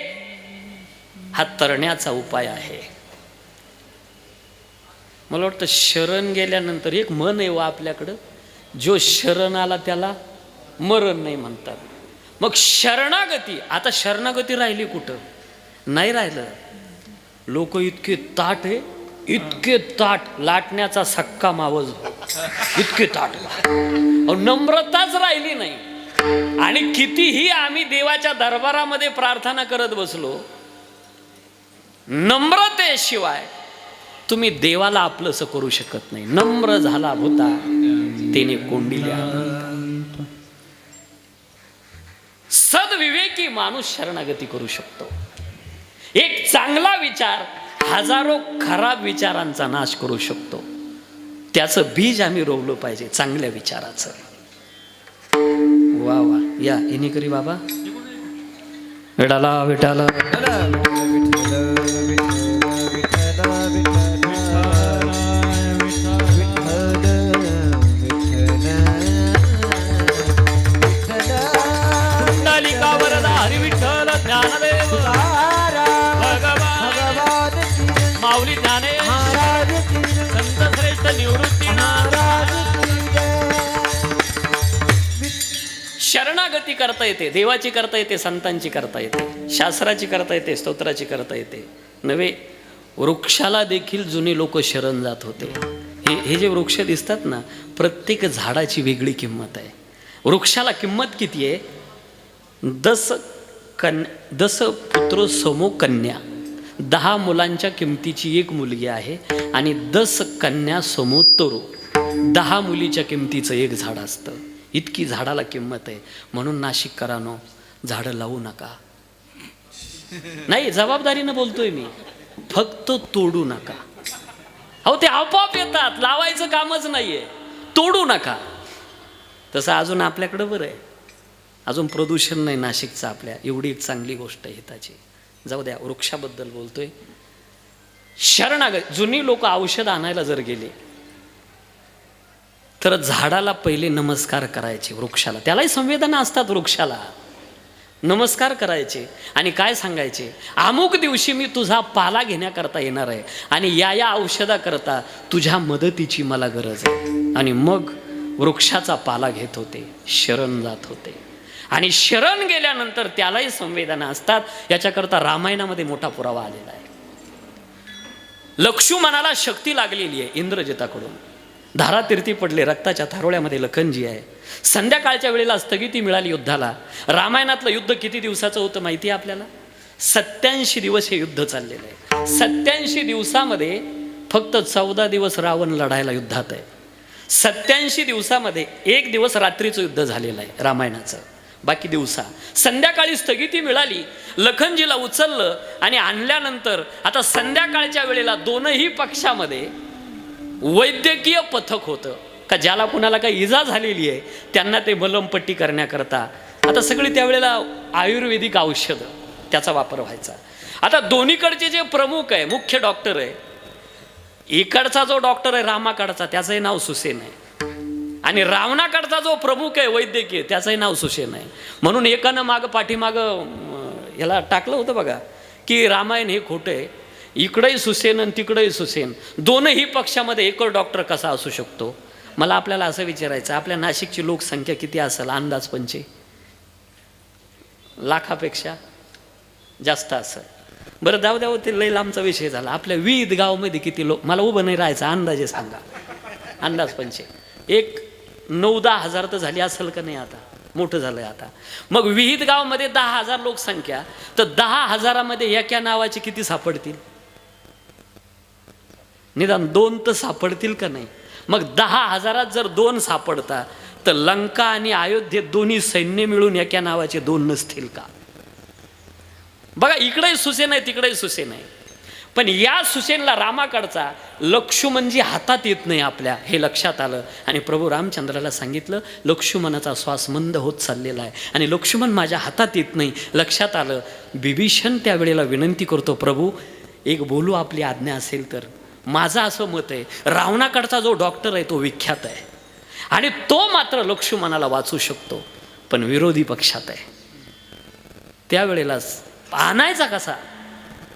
Speaker 2: हा तरण्याचा उपाय आहे. मला वाटतं शरण गेल्यानंतर एक मन आहे व आपल्याकडं, जो शरण आला त्याला मरण नाही म्हणतात. मग शरणागती, आता शरणागती राहिली कुठं? नाही राहिलं. लोक इतके ताट आहे, इतके ताट, लाटण्याचा सक्का मावज, इतके ताट. नम्रताच राहिली नाही. आणि कितीही आम्ही देवाच्या दरबारामध्ये प्रार्थना करत बसलो, नम्रतेशिवाय तुम्ही देवाला आपलंसं करू शकत नाही. नम्र झाला भूता तेने कोंडिल्या. सद्विवेकी माणूस शरणागती करू शकतो. एक चांगला विचार हजारो खराब विचारांचा नाश करू शकतो. त्याचं बीज आम्ही रोवलं पाहिजे, चांगल्या विचाराचं. वा वा, या इनिकरी बाबा. विठाला विठाला माऊली ज्ञाने संत श्रेष्ठ निवृत्ती. शरणागती करता येते, देवाची करता येते, संतांची करता येते, शास्त्राची करता येते, स्तोत्राची करता येते नव्हे. वृक्षाला देखील जुने लोक शरण जात होते. हे जे वृक्ष दिसतात ना, प्रत्येक झाडाची वेगळी किंमत आहे. वृक्षाला किंमत किती आहे? 10 पुत्र समो कन्या. 10 मुलांच्या किमतीची एक मुलगी आहे आणि 10 कन्या समो तरू. 10 मुलीच्या किमतीचं एक झाड असतं. इतकी झाडाला किंमत आहे. म्हणून नाशिककरांनो, झाडं लावू नका. नाही, जबाबदारीनं बोलतोय मी. फक्त तोडू नका. अहो ते आपोआप येतात, लावायचं कामच नाहीये. तोडू नका. तसं अजून आपल्याकडं बरं आहे, अजून प्रदूषण नाही नाशिकचं आपल्या. एवढी एक चांगली गोष्ट आहे हिताची. जाऊ द्या, वृक्षाबद्दल बोलतोय. शरणागत जुनी लोक औषध आणायला जर गेले तर झाडाला पहिले नमस्कार करायचे, वृक्षाला. त्यालाही संवेदना असतात वृक्षाला. नमस्कार करायचे आणि काय सांगायचे, अमुक दिवशी मी तुझा पाला घेण्याकरता येणार आहे आणि या औषधाकरता तुझ्या मदतीची मला गरज आहे. आणि मग वृक्षाचा पाला घेत होते, शरण जात होते. आणि शरण गेल्यानंतर त्यालाही संवेदना असतात. याच्याकरता रामायणामध्ये मोठा पुरावा आलेला आहे. लक्ष्मणाला शक्ती लागलेली आहे इंद्रजिताकडून. धारातीर्थी पडले, रक्ताच्या थारोळ्यामध्ये लखनजी आहे. संध्याकाळच्या वेळेला स्थगिती मिळाली युद्धाला. रामायणातलं युद्ध किती दिवसाचं होतं माहिती आहे आपल्याला? 87 दिवस हे युद्ध चाललेलं आहे. 87 दिवसामध्ये फक्त 14 दिवस रावण लढायला युद्धात आहे. 87 दिवसामध्ये 1 दिवस रात्रीचं युद्ध झालेलं आहे रामायणाचं. बाकी दिवसा संध्याकाळी स्थगिती मिळाली. लखनजीला उचललं आणि आणल्यानंतर आता संध्याकाळच्या वेळेला दोनही पक्षामध्ये वैद्यकीय पथक होतं का ज्याला कुणाला काही इजा झालेली आहे त्यांना ते मलमपट्टी करण्याकरता आता सगळी त्यावेळेला आयुर्वेदिक औषधं त्याचा वापर व्हायचा. आता दोन्हीकडचे जे प्रमुख आहे, मुख्य डॉक्टर आहे, इकडचा जो डॉक्टर आहे रामाकडचा त्याचंही नाव सुसेन आहे आणि रावणाकडचा जो प्रमुख आहे वैद्यकीय त्याचंही नाव सुसेन आहे. म्हणून एकानं पाठीमागं याला टाकलं होतं बघा की रामायण हे खोटं आहे, इकडंही सुसेन आणि तिकडंही सुसेन, दोनही पक्षामध्ये एकच डॉक्टर कसा असू शकतो. मला आपल्याला असं विचारायचं, आपल्या नाशिकची लोकसंख्या किती असेल अंदाज? 25 लाखापेक्षा जास्त असेल. बरं जाऊ द्यावं, ते लई लांबचा विषय झाला. आपल्या विविध गावामध्ये किती लोक, मला उभं नाही राहायचं, अंदाजे सांगा. अंदाज 25, एक 9-10 हजार तर झाली असेल का नाही? आता मोठं झालंय आता. मग विहित गावामध्ये 10,000 लोकसंख्या, तर 10,000मध्ये एका नावाचे किती सापडतील? निदान 2 तर सापडतील का नाही? मग 10,000 जर 2 सापडता तर लंका आणि अयोध्येत दोन्ही सैन्य मिळून एका नावाचे 2 नसतील का? बघा, इकडेही सुसेन आहे तिकडेही सुसेन आहे. पण या सुसेनला रामाकडचा लक्ष्मणजी हातात येत नाही आपल्या, हे लक्षात आलं आणि प्रभू रामचंद्राला सांगितलं लक्ष्मणाचा श्वास मंद होत चाललेला आहे आणि लक्ष्मण माझ्या हातात येत नाही. लक्षात आलं. बिभीषण त्यावेळेला विनंती करतो, प्रभू एक बोलू आपली आज्ञा असेल तर. माझं असं मत आहे, रावणाकडचा जो डॉक्टर आहे तो विख्यात आहे आणि तो मात्र लक्ष्मणाला वाचू शकतो, पण विरोधी पक्षात आहे. त्यावेळेलाच आणायचा कसा?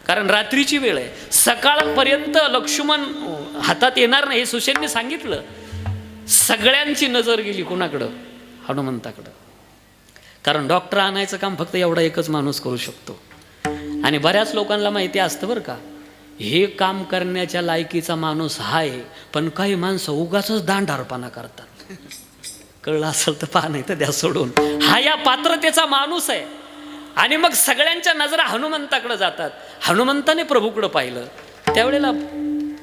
Speaker 2: कारण रात्रीची वेळ आहे, सकाळपर्यंत लक्ष्मण हातात येणार नाही हे सुसेनने सांगितलं. सगळ्यांची नजर गेली कोणाकडं? हनुमंताकडं. कारण डॉक्टर आणायचं काम फक्त एवढा एकच माणूस करू शकतो. आणि बऱ्याच लोकांना माहिती असतं बरं का, हे काम करण्याच्या लायकीचा माणूस हा आहे, पण काही माणसं उगाचच दांडारपणा करतात. कळलं असेल तर पहा, नाही तर द्या सोडून. हा या पात्रतेचा माणूस आहे. आणि मग सगळ्यांच्या नजरा हनुमंताकडे जातात. हनुमंताने प्रभूकडं पाहिलं. त्यावेळेला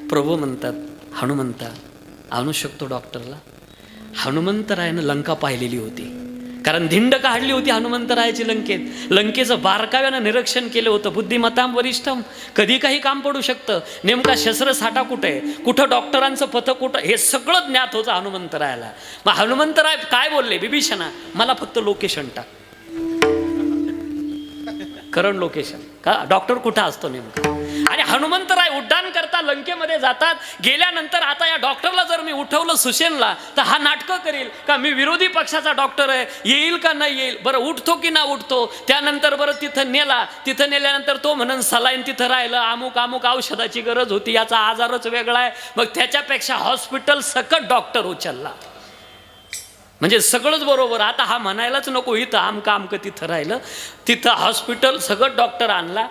Speaker 2: प्रभू म्हणतात, हनुमंता आणू शकतो डॉक्टरला? हनुमंतरायानं लंका पाहिलेली होती, कारण धिंड काढली होती हनुमंतरायाची लंकेत. लंकेचं बारकाव्यानं निरीक्षण केलं होतं. बुद्धिमत्तां वरिष्ठम, कधी काही काम पडू शकतं. नेमका शस्त्रसाठा कुठे आहे, कुठं डॉक्टरांचं पथक कुठं, हे सगळं ज्ञात होतं हनुमंतरायाला. मग हनुमंतराय काय बोलले, बिभीषणा मला फक्त लोकेशन टाक, करंट लोकेशन, का डॉक्टर कुठं असतो नेमका. आणि हनुमंतराय उड्डाण करता लंकेमध्ये जातात. गेल्यानंतर आता या डॉक्टरला जर मी उठवलं सुसेनला तर हा नाटकं करेल का मी विरोधी पक्षाचा डॉक्टर आहे, येईल का नाही येईल, बरं उठतो की ना उठतो. त्यानंतर बरं तिथं नेला, तिथं नेल्यानंतर तो म्हणून सलाईन तिथं राहिलं, अमुक अमुक औषधाची गरज होती, याचा आजारच वेगळा आहे. मग त्याच्यापेक्षा हॉस्पिटल सकट डॉक्टर उचलला, म्हणजे सगळंच बरोबर. आता हा म्हणायलाच नको इथं आमका आमकं तिथं राहिलं, तिथं हॉस्पिटल सगळं डॉक्टर आणला.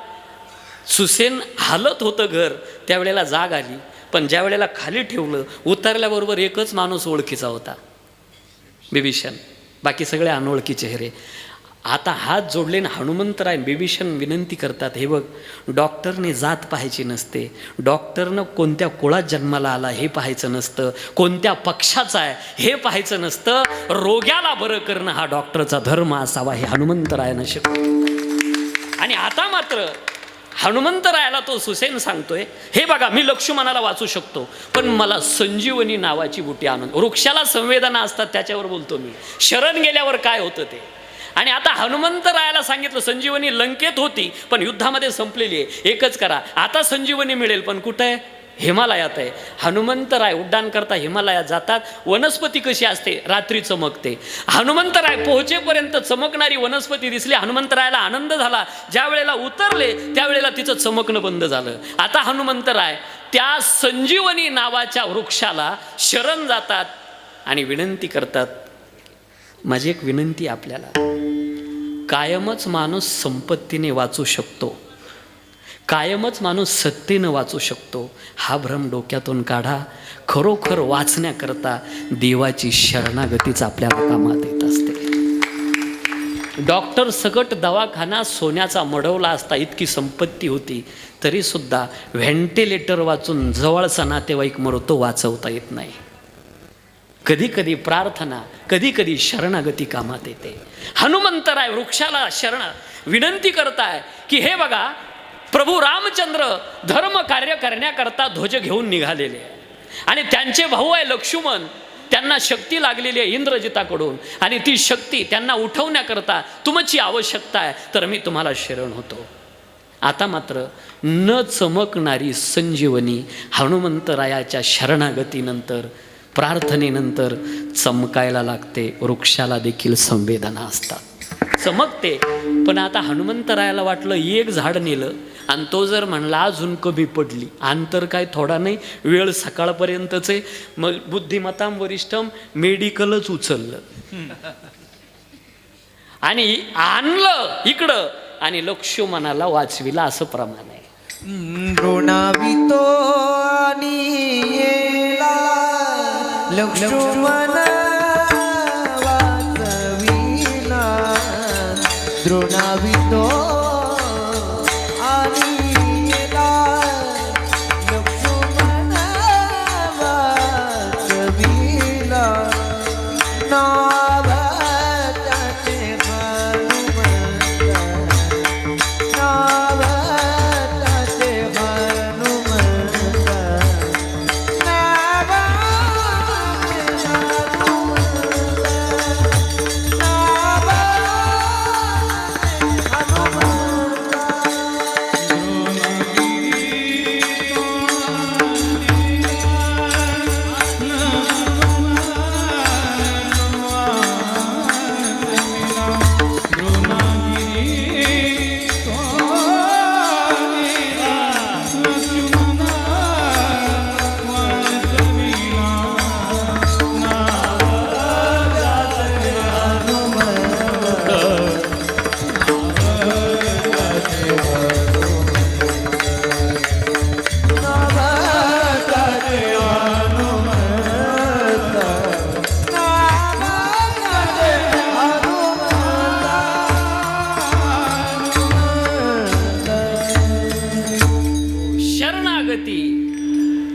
Speaker 2: सुसेन हालत होतं घर, त्यावेळेला जाग आली. पण ज्या वेळेला खाली ठेवलं उतरल्याबरोबर एकच माणूस ओळखीचा होता, बिभीषण. बाकी सगळे अनोळखी चेहरे. आता हात जोडले ना हनुमंतराय बिभीषण विनंती करतात, हे बघ, डॉक्टरने जात पाहायची नसते, डॉक्टरनं कोणत्या कुळात जन्माला आला हे पाहायचं नसतं, कोणत्या पक्षाचा आहे हे पाहायचं नसतं, रोग्याला बरं करणं हा डॉक्टरचा धर्म असावा हे हनुमंतरायानं शिकवलं. आणि आता मात्र हनुमंतरायाला तो सुसेन सांगतोय, हे बघा मी लक्ष्मणाला वाचू शकतो, पण मला संजीवनी नावाची बुटी आणून. वृक्षाला संवेदना असतात त्याच्यावर बोलतो मी, शरण गेल्यावर काय होतं ते. आणि आता हनुमंतरायाला सांगितलं संजीवनी लंकेत होती पण युद्धामध्ये संपलेली आहे, एकच करा, आता संजीवनी मिळेल, पण कुठं आहे? हिमालयात आहे. हनुमंतराय उड्डाण करता हिमालयात जातात. वनस्पती कशी असते? रात्री चमकते. हनुमंतराय पोहोचेपर्यंत चमकणारी वनस्पती दिसली, हनुमंतरायाला आनंद झाला. ज्या वेळेला उतरले त्यावेळेला तिचं चमकणं बंद झालं. आता हनुमंतराय त्या संजीवनी नावाच्या वृक्षाला शरण जातात आणि विनंती करतात, माझी एक विनंती आपल्याला, कायमच माणूस संपत्तीने वाचू शकतो, कायमच माणूस सत्तेनं वाचू शकतो, हा भ्रम डोक्यातून काढा. खरोखर वाचण्याकरता देवाची शरणागतीच आपल्याला कामात येत असते. डॉक्टर सकट दवाखाना सोन्याचा मडवला असता, इतकी संपत्ती होती तरीसुद्धा व्हेंटिलेटर वाचून जवळचा नातेवाईक मरतो, वाचवता येत नाही. कधी कधी प्रार्थना, कधी कधी शरणागती कामात येते. हनुमंतराय वृक्षाला शरण विनंती करताय की हे बघा, प्रभू रामचंद्र धर्म कार्य करण्याकरता ध्वज घेऊन निघालेले आहे आणि त्यांचे भाऊ आहे लक्ष्मण, त्यांना शक्ती लागलेली आहे इंद्रजिताकडून आणि ती शक्ती त्यांना उठवण्याकरता तुमची आवश्यकता आहे, तर मी तुम्हाला शरण होतो. आता मात्र न चमकणारी संजीवनी हनुमंतरायाच्या शरणागतीनंतर, प्रार्थनेनंतर चमकायला लागते. वृक्षाला देखील संवेदना असतात, चमकते. पण आता हनुमंतरायाला वाटलं एक झाड नेलं आणि तो जर म्हणला अजून कमी पडली, अंतर काय थोडा नाही, वेळ सकाळपर्यंतच आहे, मग बुद्धिमताम वरिष्ठम मेडिकलच उचललं आणि आणलं इकडं आणि लक्ष्मणाला वाचविला, असं प्रमाण आहे.
Speaker 1: ऋणावितो आणि येला लक्ष्मण वाचविला, ऋणावितो आणि येला लक्ष्मण वाचविला, नावाचे हनुमंत, नावाचे हनुमंत,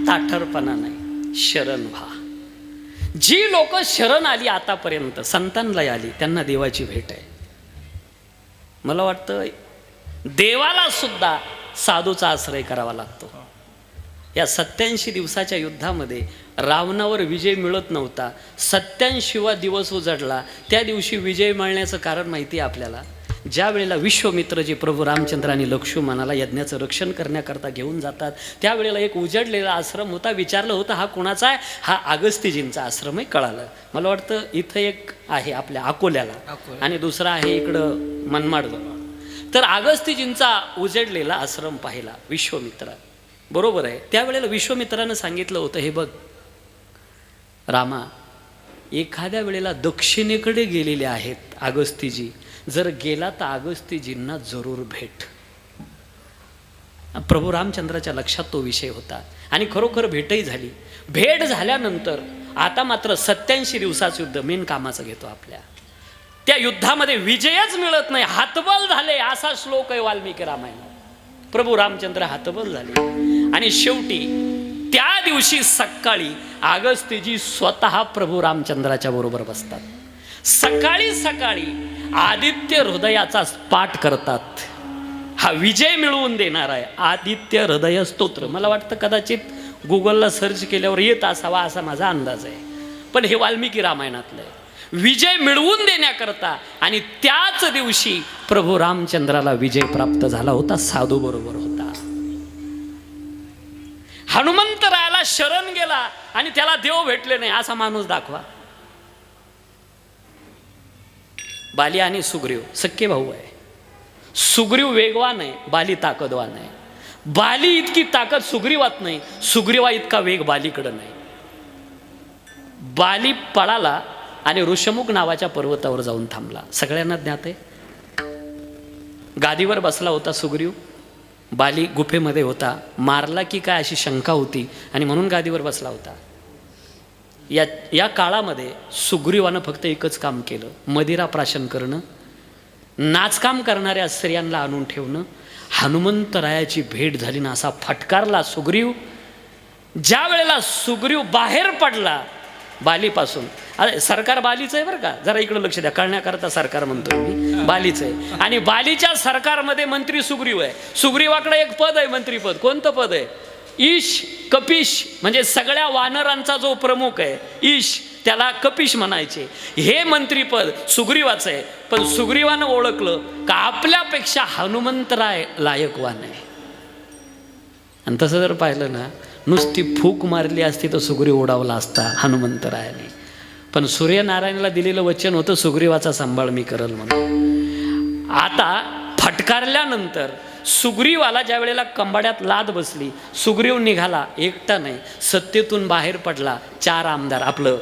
Speaker 2: ताठरपणा नाही, शरण व्हा. जी लोक शरण आली आतापर्यंत, संतांना आली, त्यांना देवाची भेट आहे. मला वाटतं देवाला सुद्धा साधूचा आश्रय करावा लागतो. या 87 दिवसाच्या युद्धामध्ये रावणावर विजय मिळत नव्हता. 87वा दिवस उजडला, त्या दिवशी विजय मिळण्याचं कारण माहिती आहे आपल्याला. ज्या वेळेला विश्वामित्र जे प्रभू रामचंद्र आणि लक्ष्मणाला यज्ञाचं रक्षण करण्याकरता घेऊन जातात, त्यावेळेला एक उजडलेला आश्रम होता. विचारलं होतं हा कुणाचा आहे? हा अगस्त्यजींचा आश्रम आहे. कळालं. मला वाटतं इथं एक आहे आपल्या अकोल्याला आणि दुसरा आहे इकडं मनमाडजवळ. तर अगस्त्यजींचा उजडलेला आश्रम पाहिला विश्वामित्र, बरोबर आहे. त्यावेळेला विश्वामित्रानं सांगितलं होतं, हे बघ रामा, एखाद्या वेळेला दक्षिणेकडे गेलेले आहेत अगस्त्यजी, जर गेला तर अगस्त्यजींना जरूर भेट. प्रभू रामचंद्राच्या लक्षात तो विषय होता आणि खरोखर भेटही झाली. भेट झाल्यानंतर आता मात्र 87 दिवसाचं युद्ध मेन कामाचं घेतो आपल्या. त्या युद्धामध्ये विजयच मिळत नाही, हातबल झाले, असा श्लोक आहे वाल्मिकी रामायणात. प्रभू रामचंद्र हातबल झाले आणि शेवटी त्या दिवशी सकाळी अगस्त्यजी स्वतः प्रभू रामचंद्राच्या बरोबर बसतात. सकाळी सकाळी आदित्य हृदयाचा पाठ करतात. हा विजय मिळवून देणार आहे आदित्य हृदय स्तोत्र. मला वाटतं कदाचित गुगलला सर्च केल्यावर येत असावा असा माझा अंदाज आहे, पण हे वाल्मिकी रामायणातलं आहे. विजय मिळवून देण्याकरता आणि त्याच दिवशी प्रभू रामचंद्राला विजय प्राप्त झाला होता, साधू बरोबर होता. हनुमंतरायाला शरण गेला आणि त्याला देव भेटले नाही असा माणूस दाखवा. बाली आणि सुग्रीव सख्खे भाऊ आहे. सुग्रीव वेगवान आहे, बाली ताकदवान आहे. बाली इतकी ताकद सुग्रीवात नाही, सुग्रीवा इतका वेग बालीकडे नाही. बाली पळाला आणि ऋषमुख नावाच्या पर्वतावर जाऊन थांबला. सगळ्यांना ज्ञात आहे. गादीवर बसला होता सुग्रीव, बाली गुफेमध्ये होता. मारला की काय अशी शंका होती आणि म्हणून गादीवर बसला होता. या काळामध्ये सुग्रीवानं फक्त एकच काम केलं, मदिरा प्राशन करणं, नाचकाम करणाऱ्या स्त्रियांना आणून ठेवणं. हनुमंतरायाची भेट झाली ना असा फटकारला सुग्रीव. ज्या वेळेला सुग्रीव बाहेर पडला बालीपासून, अरे सरकार बालीचं आहे बरं का, जरा इकडं लक्ष द्या, कळण्याकरता सरकार म्हणतोय मी, बालीचं आहे. आणि बालीच्या सरकारमध्ये मंत्री सुग्रीव आहे. सुग्रीवाकडे एक पद आहे, मंत्रीपद. कोणतं पद आहे? ईश कपिश, म्हणजे सगळ्या वानरांचा जो प्रमुख आहे ईश, त्याला कपिश म्हणायचे. हे मंत्रीपद सुग्रीवाचं आहे. पण सुग्रीवानं ओळखलं का आपल्यापेक्षा हनुमंतराय लायकवान आहे. आणि तसं जर पाहिलं ना, नुसती फूक मारली असती तर सुग्रीव उडावला असता हनुमंतरायाने. पण सूर्यनारायणाला दिलेलं वचन होतं सुग्रीवाचा सांभाळ मी करल म्हणून. आता फटकारल्यानंतर सुग्रीवाला ज्या वेळेला कंबाड्यात लाद बसली, सुग्रीव निघाला एकटा नाही, सत्तेतून बाहेर पडला. 4 आमदार, आपलं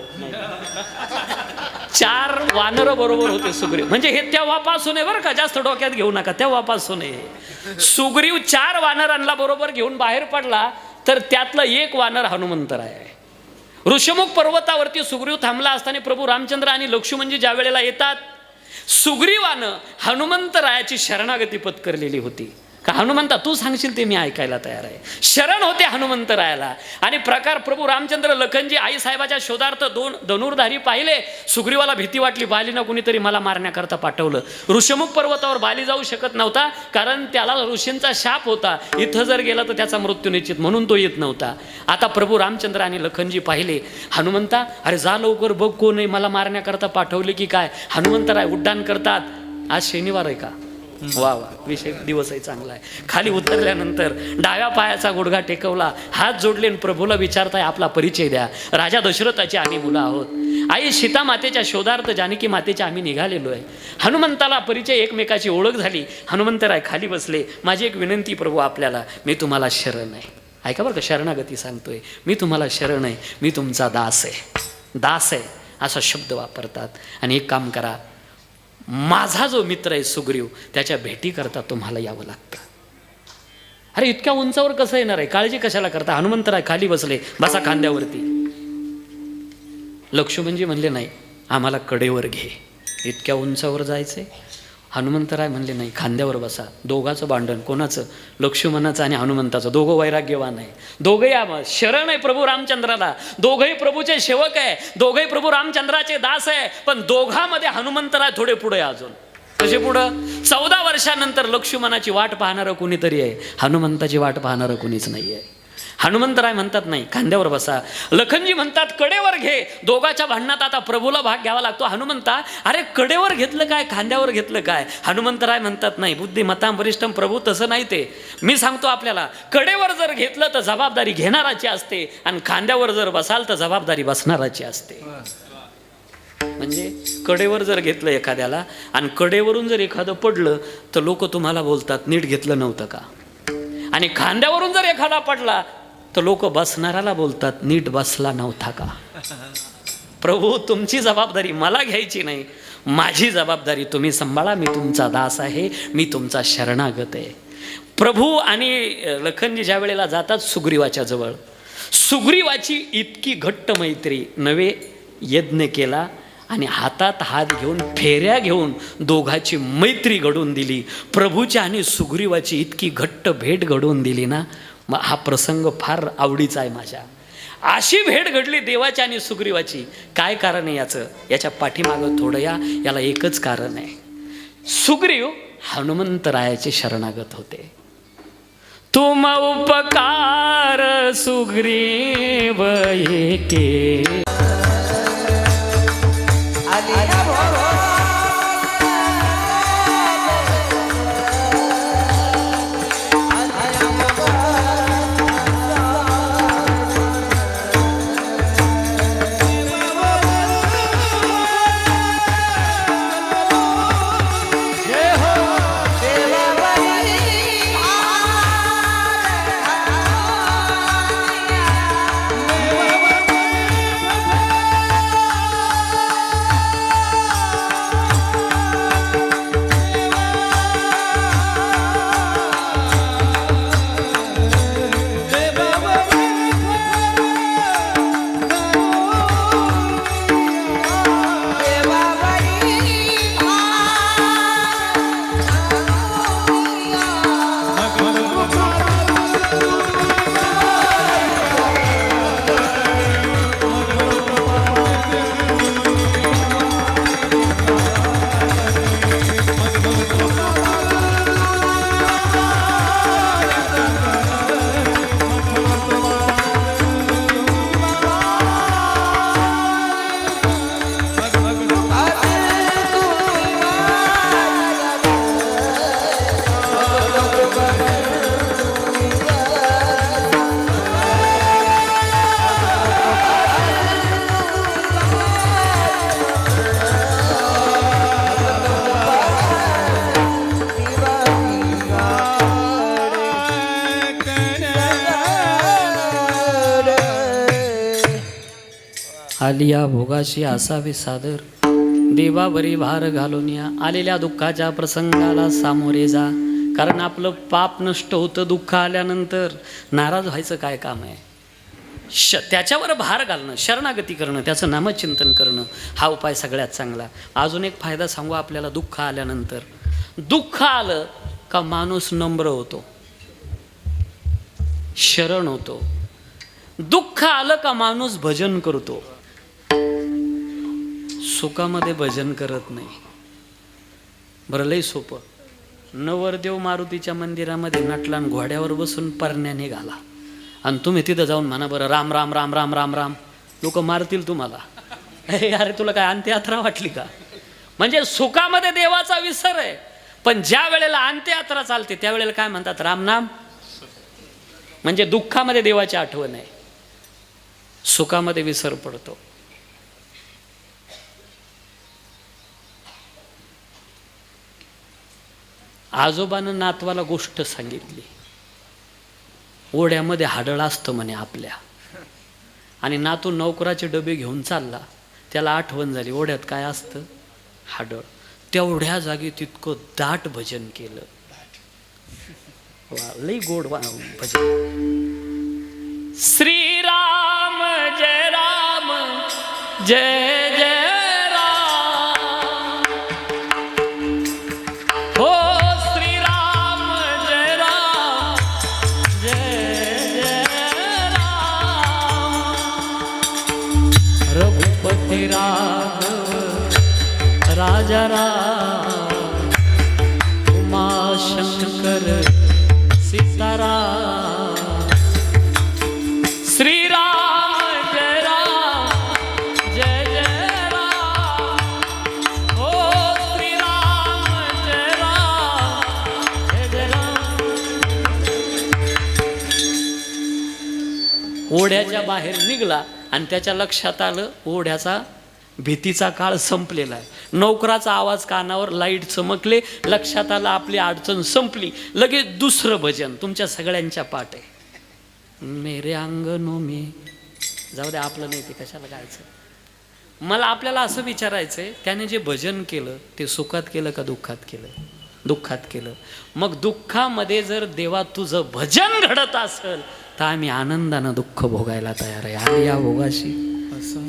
Speaker 2: 4 वानर बरोबर होते सुग्रीव. म्हणजे हे तेव्हापासून आहे बरं का, जास्त डोक्यात घेऊ नका, तेव्हापासून आहे. सुग्रीव 4 वानरांना बरोबर घेऊन बाहेर पडला, तर त्यातलं एक वानर हनुमंतराय आहे. ऋषमुख पर्वतावरती सुग्रीव थांबला असताना प्रभू रामचंद्र आणि लक्ष्मणजी ज्या वेळेला येतात, सुग्रीवानं हनुमंतरायाची शरणागती पत्करलेली होती. का हनुमंता तू सांगशील ते मी ऐकायला तयार आहे. शरण होते हनुमंतरायाला. आणि प्रकार प्रभू रामचंद्र लखनजी आईसाहेबाच्या शोधार्थ 2 धनुर्धारी पाहिले. सुग्रीवाला भीती वाटली, बालीनं कुणीतरी मला मारण्याकरता पाठवलं. ऋषमुख पर्वतावर बाली जाऊ शकत नव्हता, कारण त्याला ऋषींचा शाप होता, इथं जर गेला तर त्याचा मृत्यू निश्चित, म्हणून तो येत नव्हता. आता प्रभू रामचंद्र आणि लखनजी पाहिले, हनुमंता अरे जा लवकर बघ कोण आहे, मला मारण्याकरता पाठवले की काय. हनुमंतराय उड्डाण करतात. आज शनिवार आहे का? वा वा, विषय दिवस आहे, चांगला आहे. खाली उतरल्यानंतर डाव्या पायाचा गुडघा टेकवला, हात जोडले, प्रभूला विचारताय आपला परिचय द्या. राजा दशरथाची आम्ही मुलं आहोत. आई सीता मातेच्या शोधार्थ जानकी मातेच्या आम्ही निघालेलो आहे. हनुमंताला परिचय, एकमेकाची ओळख झाली. हनुमंतराय खाली बसले. माझी एक विनंती प्रभू आपल्याला, मी तुम्हाला शरण आहे. ऐका बरं का, शरणागती सांगतोय. मी तुम्हाला शरण आहे, मी तुमचा दास आहे. दास आहे असा शब्द वापरतात. आणि एक काम करा, माझा जो मित्र आहे सुग्रीव, त्याच्या भेटी करता तुम्हाला यावं लागतं. अरे इतक्या उंचावर कसं येणार आहे, काळजी कशाला करता. हनुमंतराय खाली बसले, बसा खांद्यावरती. लक्ष्मणजी म्हणले नाही, आम्हाला कडेवर घे, इतक्या उंचावर जायचंय. हनुमंतराय म्हणले नाही, खांद्यावर बसा. दोघाचं भांडण, कोणाचं? लक्ष्मणाचं आणि हनुमंताचं. दोघं वैराग्यवान आहे, दोघंही शरण आहे प्रभू रामचंद्राला, दोघंही प्रभूचे सेवक आहे, दोघंही प्रभू रामचंद्राचे दास आहे. पण दोघांमध्ये हनुमंतराय थोडे पुढे अजून. कसे पुढं? 14 वर्षानंतर लक्ष्मणाची वाट पाहणारं कुणीतरी आहे, हनुमंताची वाट पाहणारं कुणीच नाही आहे. हनुमंतराय म्हणतात नाही, खांद्यावर बसा. लखनजी म्हणतात कडेवर घे. दोघाच्या भांडणात आता प्रभूला भाग घ्यावा लागतो. हनुमंता अरे कडेवर घेतलं काय, खांद्यावर घेतलं काय? हनुमंतराय म्हणतात नाही, बुद्धिमत्तां वरिष्ठम प्रभू, तसं नाही ते. मी सांगतो आपल्याला, कडेवर जर घेतलं तर जबाबदारी घेणाराची असते, आणि खांद्यावर जर बसाल तर जबाबदारी बसणाराची असते. म्हणजे कडेवर जर घेतलं एखाद्याला आणि कडेवरून जर एखादं पडलं तर लोक तुम्हाला बोलतात नीट घेतलं नव्हतं का. आणि खांद्यावरून जर एखादा पडला तर लोक बसणाऱ्याला बोलतात नीट बसला नव्हता का. प्रभू तुमची जबाबदारी मला घ्यायची नाही, माझी जबाबदारी तुम्ही सांभाळा. मी तुमचा दास आहे, मी तुमचा शरणागत आहे. प्रभू आणि लखनजी ज्या वेळेला जातात सुग्रीवाच्या जवळ, सुग्रीवाची इतकी घट्ट मैत्री, नवे यज्ञ केला आणि हातात हात घेऊन फेऱ्या घेऊन दोघाची मैत्री घडवून दिली. प्रभूच्या आणि सुग्रीवाची इतकी घट्ट भेट घडवून दिली ना, मग हा प्रसंग फार आवडीचा आहे माझ्या. अशी भेट घडली देवाची आणि सुग्रीवाची. काय कारण आहे याचं? याच्या पाठीमागं थोडं याला एकच कारण आहे. सुग्रीव हनुमंतरायाचे शरणागत होते. तुम उपकार सुग्रीव एके. आलिया भोगाशी असावे सादर, देवावरी भार घालून या. आलेल्या दुःखाच्या प्रसंगाला सामोरे जा. कारण आपलं पाप नष्ट होतं दुःख आल्यानंतर. नाराज व्हायचं काय काम आहे? त्याच्यावर भार घालणं, शरणागती करणं, त्याचं नामचिंतन करणं हा उपाय सगळ्यात चांगला. अजून एक फायदा सांगू आपल्याला. दुःख आल्यानंतर, दुःख आलं का माणूस नम्र होतो, शरण होतो. दुःख आलं का माणूस भजन करतो. सुखामध्ये भजन करत नाही. बरं, लई सोपं. नवरदेव मारुतीच्या मंदिरामध्ये नटला आणि घोड्यावर बसून परण्याने घाला आणि तुम्ही तिथं जाऊन म्हणा बरं राम राम राम राम राम राम. लोक मारतील तुम्हाला. अरे तुला काय अंत्ययात्रा वाटली का? म्हणजे सुखामध्ये देवाचा विसर आहे, पण ज्या वेळेला अंत्ययात्रा चालते त्यावेळेला काय म्हणतात? रामनाम. म्हणजे दुःखामध्ये देवाची आठवण आहे, सुखामध्ये विसर पडतो. आजोबानं नातवाला गोष्ट सांगितली. ओढ्यामध्ये हाडळ असतं म्हणे आपल्या, आणि नातू नोकराचे डबे घेऊन चालला. त्याला आठवण झाली ओढ्यात काय असतं? हाडळ. तेवढ्या जागी तितकं दाट भजन केलं. लई गोड भजन. श्रीराम जय राम जय जय राम. हो श्रीराम जय राम जय जय राम. रघुपती राघव राजा राम. उमाशंकर सीताराम. श्रीराम जय राम जय जय राम. हो श्रीराम जय राम जय जय राम. ओढ्याच्या बाहेर निघला आणि त्याच्या लक्षात आलं ओढ्याचा भीतीचा काळ संपलेला आहे. नोकराचा आवाज कानावर, लाईट चमकले, लक्षात आलं आपली अडचण संपली. लगेच दुसरं भजन तुमच्या सगळ्यांच्या पाठ आहे. मेरे अंगनो में. जाऊ द्या, आपलं नाही ते, कशाला गायचं. मला आपल्याला असं विचारायचंय, त्याने जे भजन केलं ते सुखात केलं का दुःखात केलं? दुःखात केलं. मग दुःखामध्ये जर देवा तुझं भजन घडत असेल तर आम्ही आनंदानं दुःख भोगायला तयार आहे. आलिया भोगाशी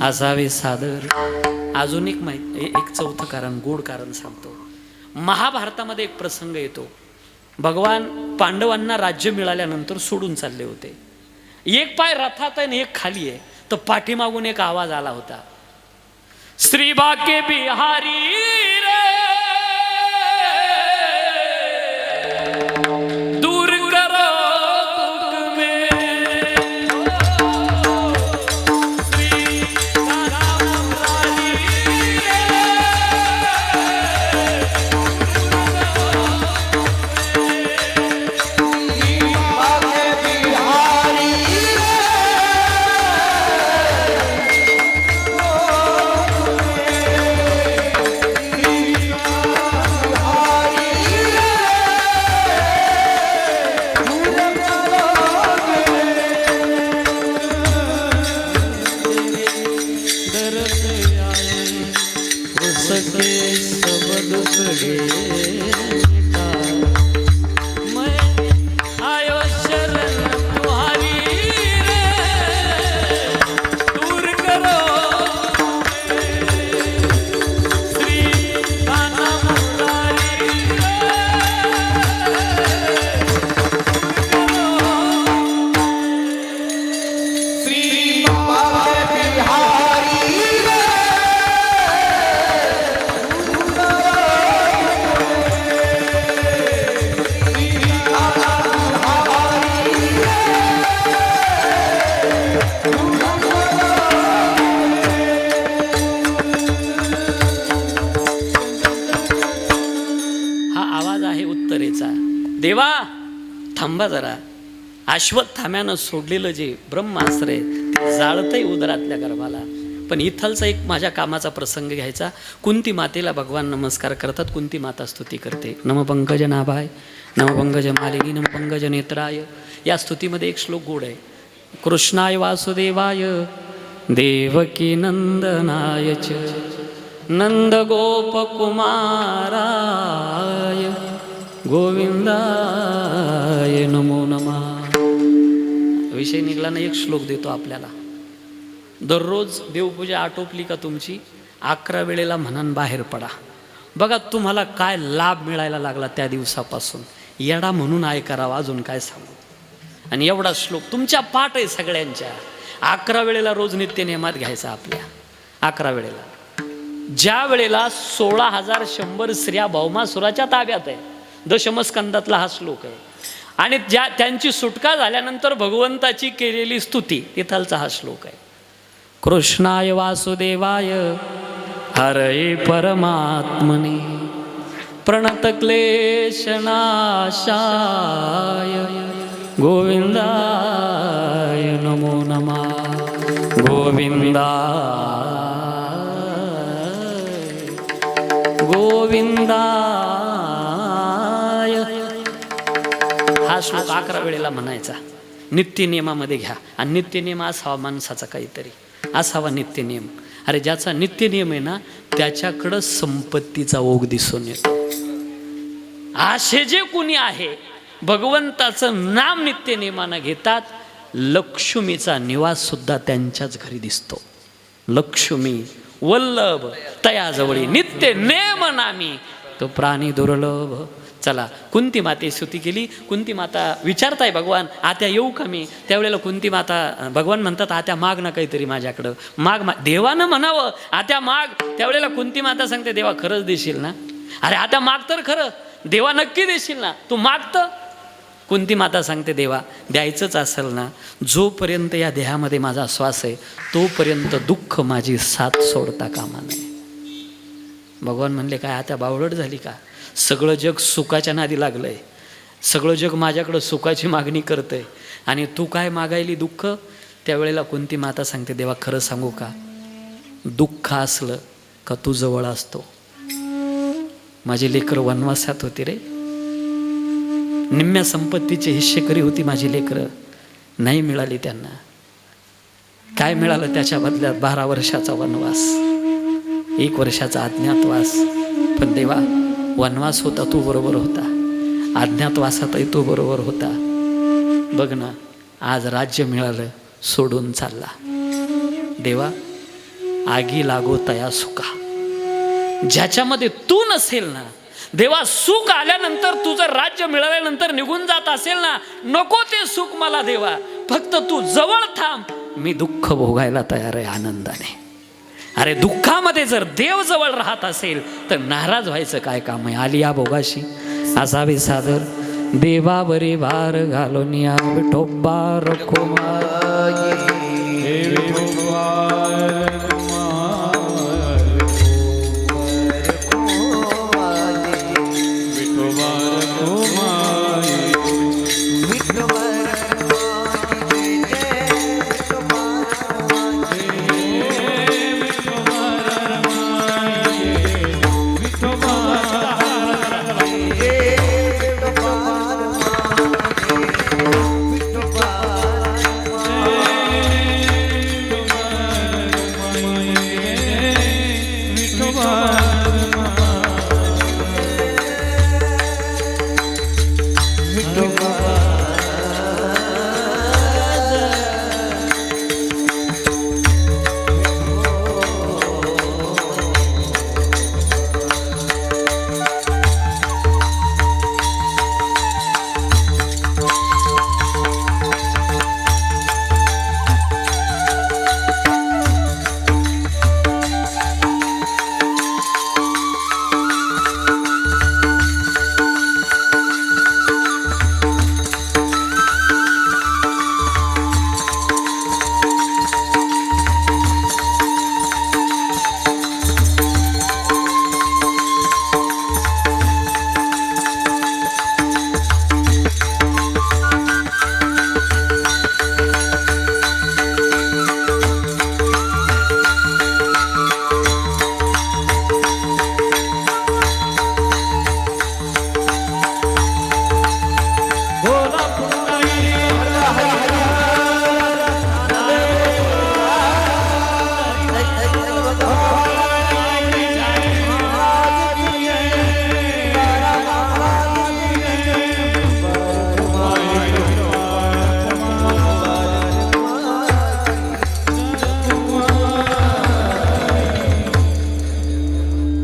Speaker 2: असावे सादर. अजून एक एक चौथं कारण, गूढ कारण सांगतो. महाभारतामध्ये एक प्रसंग येतो. भगवान पांडवांना राज्य मिळाल्यानंतर सोडून चालले होते. एक पाय रथात आहे आणि एक खाली आहे. तर पाठीमागून एक आवाज आला होता, श्री बाके बिहारी रे दूर करो दुख में श्री राम रानी देवा थांबा जरा. अश्वत्थाम्यानं सोडलेलं जे ब्रह्मास्त्र आहे ते जाळतंय उदरातल्या गर्भाला. पण इथलचा एक माझ्या कामाचा प्रसंग घ्यायचा. कुंती मातेला भगवान नमस्कार करतात. कुंती माता स्तुती करते, नम पंकज नाभाय, नम पंकज मालिनी, नम पंकज नेत्राय. या स्तुतीमध्ये एक श्लोक गोड आहे, कृष्णाय वासुदेवाय देवकी नंदनाय च नंद गोप कुमाराय गोविंदाय नमो नमः. विषय निघाला ना, एक श्लोक देतो आपल्याला. दररोज देवपूजा आटोपली का तुमची 11 वेळेला म्हणान बाहेर पडा. बघा तुम्हाला काय लाभ मिळायला लागला त्या दिवसापासून. येडा म्हणून करावा, अजून काय सांगू. आणि एवढा श्लोक तुमच्या पाठ आहे सगळ्यांच्या. 11 वेळेला रोज नित्य नियमात घ्यायचा आपल्या. 11 वेळेला ज्या वेळेला 16,100 स्त्रिया भौमासुराच्या ताब्यात आहे, दशमस्कंदातला हा श्लोक आहे. आणि ज्या त्यांची सुटका झाल्यानंतर भगवंताची केलेली स्तुती, इथलचा हा श्लोक आहे, कृष्णाय वासुदेवाय हरये परमात्मने प्रणतक्लेशनाशाय गोविंदाय नमो नमः गोविंदाय. हा श्लोक 11 वेळेला म्हणायचा. नित्यनियमामध्ये घ्या. आणि नित्यनियम असावा माणसाचा, काहीतरी असावा नित्यनियम. अरे ज्याचा नित्यनियम आहे ना त्याच्याकडं संपत्तीचा ओघ दिसून येतो. असे जे कुणी आहे भगवंताचं नाम नित्यनियमानं घेतात, लक्ष्मीचा निवास सुद्धा त्यांच्याच घरी दिसतो. लक्ष्मी वल्लभ तयाजवळी नित्य नेम नामी तो प्राणी दुर्लभ. चला, कुंती माते स्तुती केली. कुंती माता विचारताय भगवान आत्या येऊ का मी. त्यावेळेला कुंती माता, भगवान म्हणतात आत्या माग ना काहीतरी माझ्याकडं, माग. देवानं म्हणावं आत्या माग. त्यावेळेला कुंती माता सांगते देवा खरंच देशील ना. अरे आत्या माग तर खरं, देवा नक्की देशील ना, तू मागतं. कुंती माता सांगते देवा द्यायचंच असेल ना, जोपर्यंत या देहामध्ये माझा श्वास आहे तोपर्यंत दुःख माझी साथ सोडता कामा नये. भगवान म्हणले काय आता बावळट झाली का. सगळं जग सुखाच्या नादी लागलंय, सगळं जग माझ्याकडं सुखाची मागणी करतंय आणि तू काय मागायली दुःख. त्यावेळेला कुंती माता सांगते देवा खरं सांगू का, दुःख असलं का तू जवळ असतो. माझी लेकरं वनवासात होती रे, निम्म्या संपत्तीची हिस्सेकरी होती माझी लेकरं, नाही मिळाली त्यांना. काय मिळालं त्याच्या बदल्यात 12 वर्षाचा वनवास, 1 वर्षाचा अज्ञातवास. पण देवा वनवास होता तू बरोबर होता, अज्ञातवासातही तू बरोबर होता. बघ ना आज राज्य मिळालं सोडून चालला. देवा आगी लागो तया सुका. ज्याच्यामध्ये तू नसेल ना, देवा सुख आल्यानंतर तुझं राज्य मिळाल्यानंतर निघून जात असेल ना, नको ते सुख मला देवा, फक्त तू जवळ थांब, मी दुःख भोगायला तयार आहे आनंदाने. अरे दुःखामध्ये जर देव जवळ राहत असेल तर नाराज व्हायचं काय काम आहे. आलिया भोगाशी असावे सादर देवावरी भार घालून या विठोबा रखो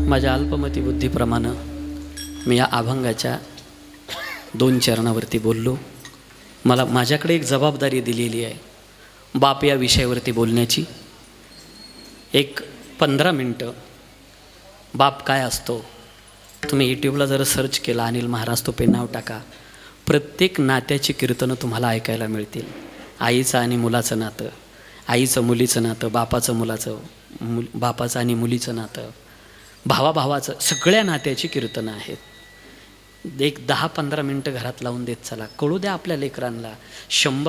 Speaker 2: माझ्या अल्पमती बुद्धीप्रमाणे मी या अभंगाच्या 2 चरणावरती बोललो. मला माझ्याकडे एक जबाबदारी दिलेली आहे बाप या विषयावरती बोलण्याची. एक 15 मिनटं बाप काय असतो, तुम्ही यूट्यूबला जर सर्च केला अनिल महाराज तोपे नाव टाका, प्रत्येक नात्याची कीर्तनं तुम्हाला ऐकायला मिळतील. आईचं आणि मुलाचं नातं, आईचं मुलीचं नातं, बापाचं मुलाचं, बापाचं आणि मुलीचं नातं, भावाभावाचं, सगळ्या नात्याची कीर्तनं आहेत. एक 10-15 मिनटं घरात लावून देत चला, कळू द्या आपल्या लेकरांना. 100